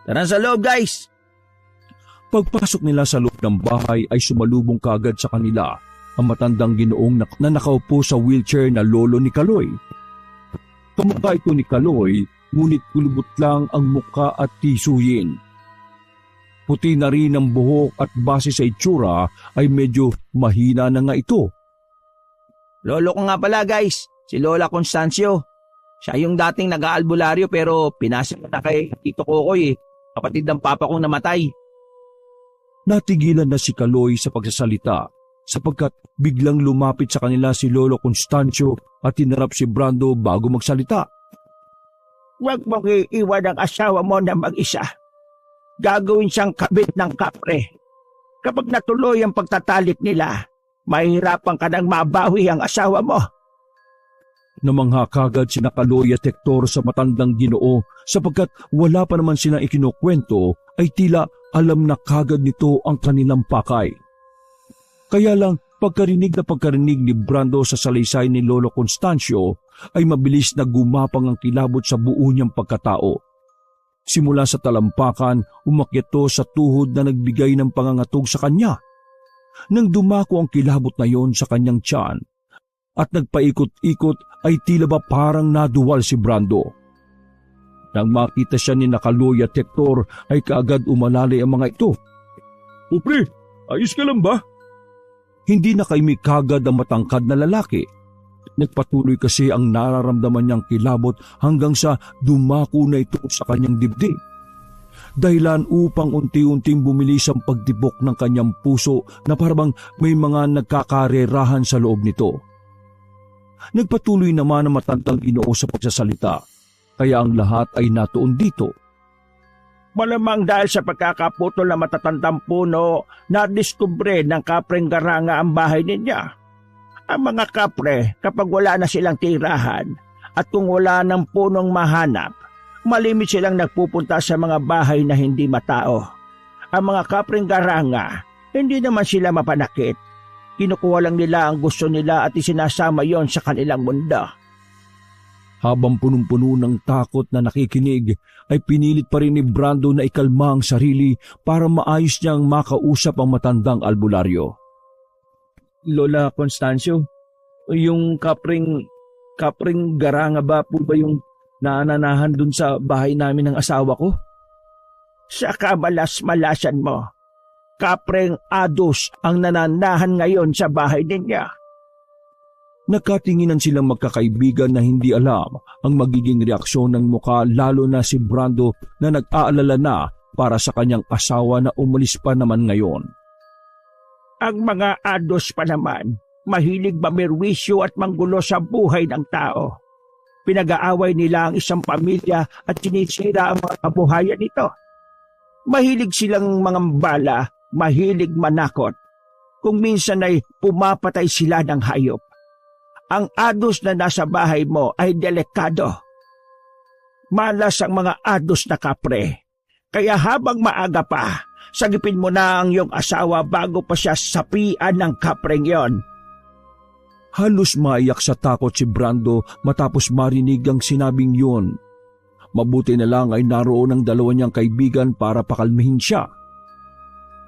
Tara sa loob guys. Pagpasok nila sa loob ng bahay ay sumalubong kagad sa kanila ang matandang ginoong na nakaupo sa wheelchair na lolo ni Kaloy. Kamukha ito ni Kaloy, ngunit kulubot lang ang muka at tisuyin. Puti na rin ang buhok at base sa itsura ay medyo mahina na nga ito. Lolo ko nga pala guys, si Lola Constancio. Siya yung dating nag-aalbularyo pero pinasok na kay Tito Kokoy kapatid ng papa kong namatay. Natigilan na si Kaloy sa pagsasalita sapagkat biglang lumapit sa kanila si Lolo Constancio at tinarap si Brando bago magsalita. Huwag mong iiwan ang asawa mo na mag-isa. Gagawin siyang kabit ng kapre. Kapag natuloy ang pagtatalik nila, mahihirapan ka nang mabawi ang asawa mo. Namangha kagad sina Kaloy at Hector sa matandang ginoo sapagkat wala pa naman silang ikinukwento ay tila alam na kagad nito ang kanilang pakay. Kaya lang pagkarinig ni Brando sa salaysay ni Lolo Constancio ay mabilis na gumapang ang kilabot sa buo niyang pagkatao. Simula sa talampakan, umakyat to sa tuhod na nagbigay ng pangangatog sa kanya. Nang dumako ang kilabot na yon sa kanyang tiyan at nagpaikot-ikot ay tila ba parang naduwal si Brando. Nang makita siya ni Kaloy at Hector ay kaagad umalalay ang mga ito. O pre, ayos ka lang ba? Hindi nakaimik kagad ang matangkad na lalaki. Nagpatuloy kasi ang nararamdaman niyang kilabot hanggang sa dumako na ito sa kanyang dibdib. Dahilan upang unti-unting bumilis ang pagtibok ng kanyang puso na parang may mga nagkakarerahan sa loob nito. Nagpatuloy naman ang matandang ginoo sa pagsasalita, kaya ang lahat ay natuon dito. Malamang dahil sa pagkakaputol na matatandang puno, nadiskubre ng kapreng garanga ang bahay niya. Ang mga kapre, kapag wala na silang tirahan at kung wala ng punong mahanap, malimit silang nagpupunta sa mga bahay na hindi matao. Ang mga kapreng garanga, hindi naman sila mapanakit. Kinukuha lang nila ang gusto nila at isinasama yon sa kanilang mundo. Habang punong-puno ng takot na nakikinig, ay pinilit pa rin ni Brando na ikalma ang sarili para maayos niyang makausap ang matandang albularyo. Lola Constancio, yung kapring Kapring Garanga ba po ba yung naananahan dun sa bahay namin ng asawa ko? Sa kamalas-malasan mo, Kapreng Ados ang nananahan ngayon sa bahay niya. Nakatinginan silang magkakaibigan na hindi alam ang magiging reaksyon ng muka, lalo na si Brando na nag-aalala na para sa kanyang asawa na umalis pa naman ngayon. Ang mga Ados pa naman, mahilig mamerwisyo at manggulo sa buhay ng tao. Pinag-aaway nila ang isang pamilya at sinisira ang mga kabuhayan nito. Mahilig silang mangambala, mahilig manakot. Kung minsan ay pumapatay sila ng hayop. Ang Ados na nasa bahay mo ay delikado. Malas ang mga Ados na kapre. Kaya habang maaga pa, sagipin mo na ang iyong asawa bago pa siya sapian ng kapreng yon. Halos maiyak sa takot si Brando matapos marinig ang sinabing yun. Mabuti na lang ay naroon ang dalawa niyang kaibigan para pakalmihin siya.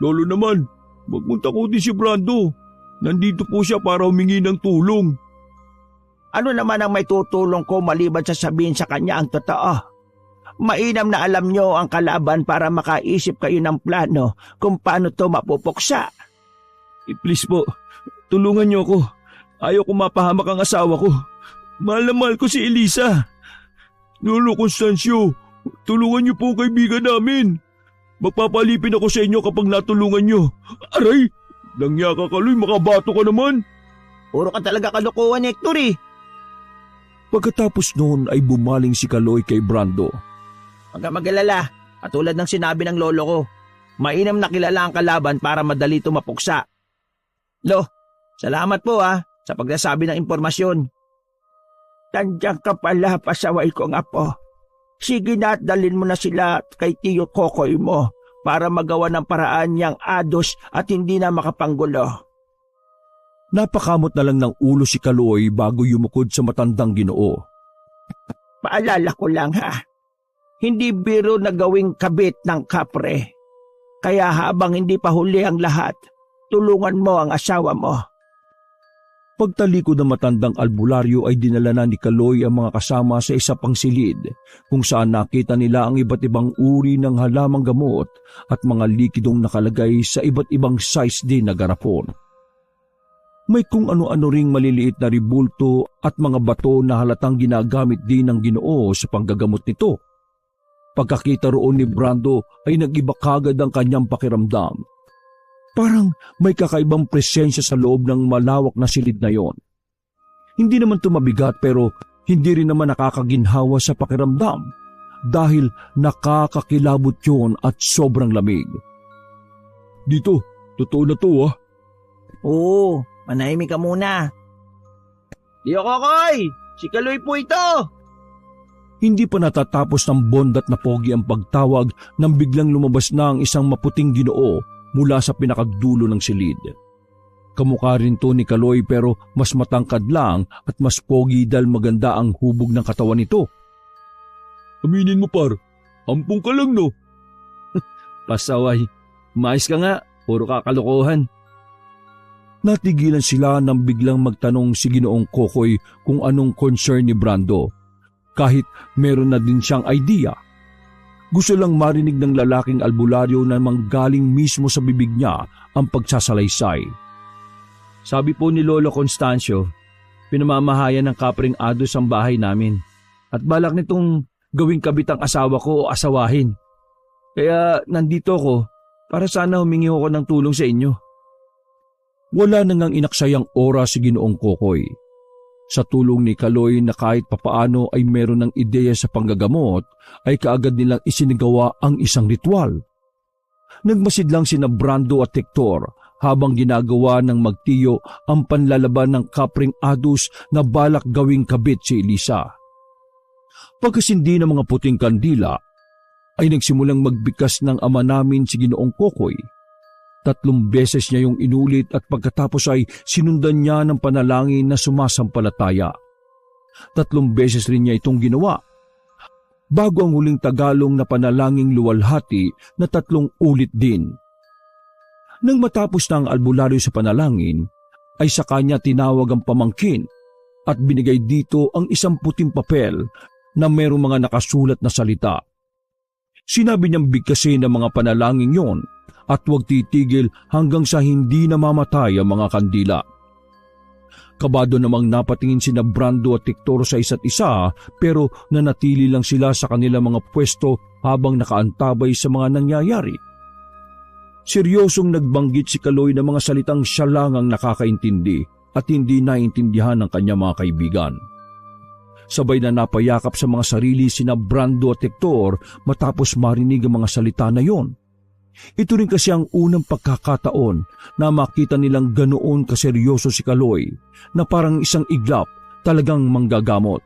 Lolo naman, wag mong takutin si Brando. Nandito po siya para humingi ng tulong. Ano naman ang may tutulong ko maliban sa sabihin sa kanya ang totoo? Mainam na alam nyo ang kalaban para makaisip kayo ng plano kung paano to mapupuksa. Please po, tulungan niyo ako. Ayaw ko mapahamak ang asawa ko. Mahal na mahal ko si Elisa. Lolo Constancio, tulungan niyo po ang kaibigan namin. Magpapalipin ako sa inyo kapag natulungan niyo. Aray! Langya ka, Kaloy, makabato ka naman. Puro ka talaga kalokohan, Hector eh. Pagkatapos noon ay bumaling si Kaloy kay Brando. Huwag ka mag-alala, katulad ng sinabi ng lolo ko. Mainam na kilala ang kalaban para madali ito mapuksa. Lo, salamat po sa pagsasabi ng impormasyon. Tandiyan ka pala, pasaway kong apo. Sige na at dalhin mo na sila kay Tiyo Kokoy mo para magawa ng paraan niyang Ados at hindi na makapanggulo. Napakamot na lang ng ulo si Kaloy bago yumukod sa matandang Ginoo. Paalala ko lang hindi biro na gawing kabit ng kapre. Kaya habang hindi pa huli ang lahat, tulungan mo ang asawa mo. Pagtalikod ng matandang albularyo ay dinala na ni Kaloy ang mga kasama sa isa pang silid kung saan nakita nila ang iba't ibang uri ng halamang gamot at mga likidong nakalagay sa iba't ibang size din na garapon. May kung ano-ano ring maliliit na ribulto at mga bato na halatang ginagamit din ng Ginoo sa panggagamot nito. Pagkakita roon ni Brando ay nag-iba kagad ang kanyang pakiramdam. Parang may kakaibang presensya sa loob ng malawak na silid na yon. Hindi naman tumabigat pero hindi rin naman nakakaginhawa sa pakiramdam dahil nakakakilabot yon at sobrang lamig. Dito, totoo na to Oo, manahimik ka muna. Tiyo Kokoy, si Kaloy po ito. Hindi pa natatapos ng bondat na pogi ang pagtawag nang biglang lumabas na ang isang maputing Ginoo mula sa pinakadulo ng silid. Kamukha rin to ni Kaloy pero mas matangkad lang at mas pogi dahil maganda ang hubog ng katawan nito. Aminin mo par, ampung ka lang no? Pasaway, mais ka nga, puro kakalokohan. Natigilan sila nang biglang magtanong si Ginoong Kokoy kung anong concern ni Brando. Kahit meron na din siyang idea. Gusto lang marinig ng lalaking albularyo na manggaling mismo sa bibig niya ang pagsasalaysay. Sabi po ni Lolo Constancio, pinamamahayan ng Kapreng Ados ang bahay namin at balak nitong gawing kabit ang asawa ko o asawahin. Kaya nandito ko para sana humingi ako ng tulong sa inyo. Wala nang inaksayang oras si Ginoong Kokoy. Sa tulong ni Kaloy na kahit papaano ay meron ng ideya sa panggagamot, ay kaagad nilang isinagawa ang isang ritual. Nagmasid lang sina Brando at Hector habang ginagawa ng magtiyo ang panlalaban ng Kapreng Ados na balak gawing kabit si Elisa. Pagkasindi ng mga puting kandila, ay nagsimulang magbikas ng ama namin si Ginoong Kokoy. 3 beses niya yung inulit at pagkatapos ay sinundan niya ng panalangin na sumasampalataya. 3 beses rin niya itong ginawa. Bago ang huling Tagalog na panalangin luwalhati na 3 ulit din. Nang matapos na ang albularyo sa panalangin, ay sa kanya tinawag ang pamangkin at binigay dito ang isang puting papel na mayroong mga nakasulat na salita. Sinabi niyang bigkasin ang mga panalangin yon at huwag titigil hanggang sa hindi namamatay ang mga kandila. Kabado namang napatingin sina Brando at Hector sa isa't isa pero nanatili lang sila sa kanilang mga pwesto habang nakaantabay sa mga nangyayari. Seryosong nagbanggit si Kaloy ng mga salitang siya lang ang nakakaintindi at hindi naintindihan ng kanyang mga kaibigan. Sabay na napayakap sa mga sarili sina Brando at Hector matapos marinig ang mga salita na yon. Ito rin kasi ang unang pagkakataon na makita nilang ganoon kaseryoso si Kaloy na parang isang iglap talagang manggagamot.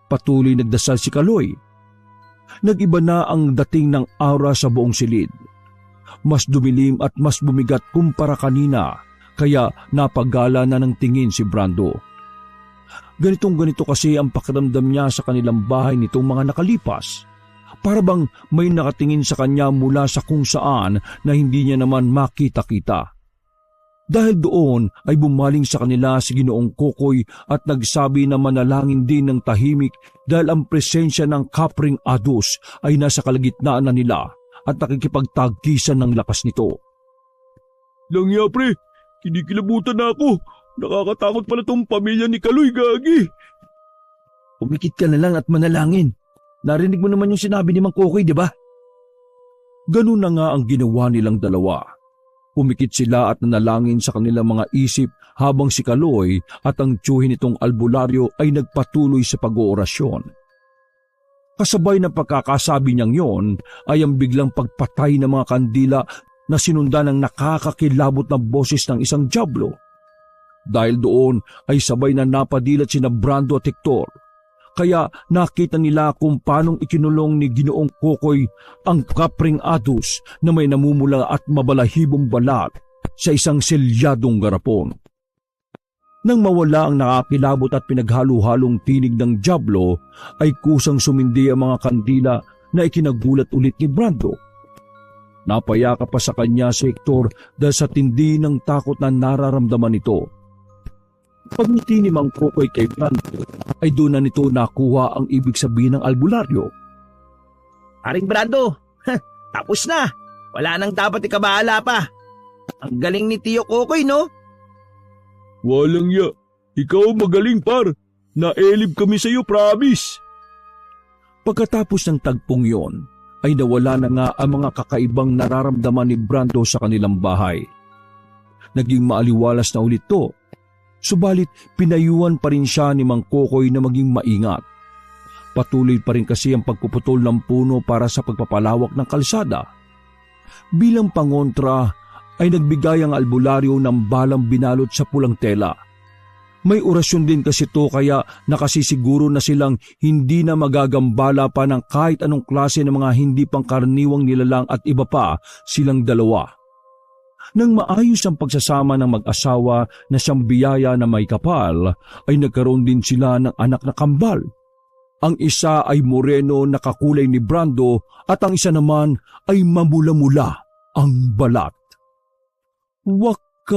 Patuloy nagdasal si Kaloy. Nag-iba na ang dating ng aura sa buong silid. Mas dumilim at mas bumigat kumpara kanina kaya napagala na ng tingin si Brando. Ganitong-ganito kasi ang pakiramdam niya sa kanilang bahay nitong mga nakalipas. Para bang may nakatingin sa kanya mula sa kung saan na hindi niya naman makita-kita. Dahil doon ay bumaling sa kanila si Ginoong Kokoy at nagsabi na manalangin din ng tahimik dahil ang presensya ng Kapring Adus ay nasa kalagitnaan na nila at nakikipagtagkisan ng lakas nito. Langya pre, kinikilabutan na ako. Nakakatakot pala tong pamilya ni Kaloy, gagi. Umikit ka na lang at manalangin. Narinig mo naman yung sinabi ni Mang Kokoy, di ba? Ganun na nga ang ginawa nilang dalawa. Pumikit sila at nanalangin sa kanilang mga isip habang si Kaloy at ang tiyuhin nitong albularyo ay nagpatuloy sa pag-oorasyon. Kasabay ng pagkakasabi niyang yon ay ang biglang pagpatay ng mga kandila na sinundan ng nakakakilabot na boses ng isang dyablo. Dahil doon ay sabay na napadilat sina Brando at Hector. Kaya nakita nila kung paanong ikinulong ni Ginoong Kokoy ang Kapring Adus na may namumula at mabalahibong balat sa isang selyadong garapon. Nang mawala ang nakakilabot at pinaghalo-halong tinig ng dyablo, ay kusang sumindi ang mga kandila na ikinagulat ulit ni Brando. Napayakap pa sa kanya si Hector dahil sa tindi ng takot na nararamdaman nito. Pagngiti ni Mang Kokoy kay Brando ay doon na nito nakuha ang ibig sabihin ng albularyo. Aring Brando, tapos na. Wala nang dapat ikabahala pa. Ang galing ni Tiyo Kokoy, no? Walang ya. Ikaw magaling par. Naelib kami sa iyo, promise. Pagkatapos ng tagpong yon, ay nawala na nga ang mga kakaibang nararamdaman ni Brando sa kanilang bahay. Naging maaliwalas na ulit to. Subalit pinayuhan pa rin siya ni Mang Kokoy na maging maingat. Patuloy pa rin kasi ang pagpuputol ng puno para sa pagpapalawak ng kalsada. Bilang pangontra ay nagbigay ang albularyo ng balang binalot sa pulang tela. May orasyon din kasi to kaya nakasisiguro na silang hindi na magagambala pa ng kahit anong klase ng mga hindi pangkaraniwang nilalang at iba pa silang dalawa. Nang maayos ang pagsasama ng mag-asawa na siyang biyaya na may kapal, ay nagkaroon din sila ng anak na kambal. Ang isa ay moreno na kakulay ni Brando at ang isa naman ay mamula-mula ang balat. Wakas!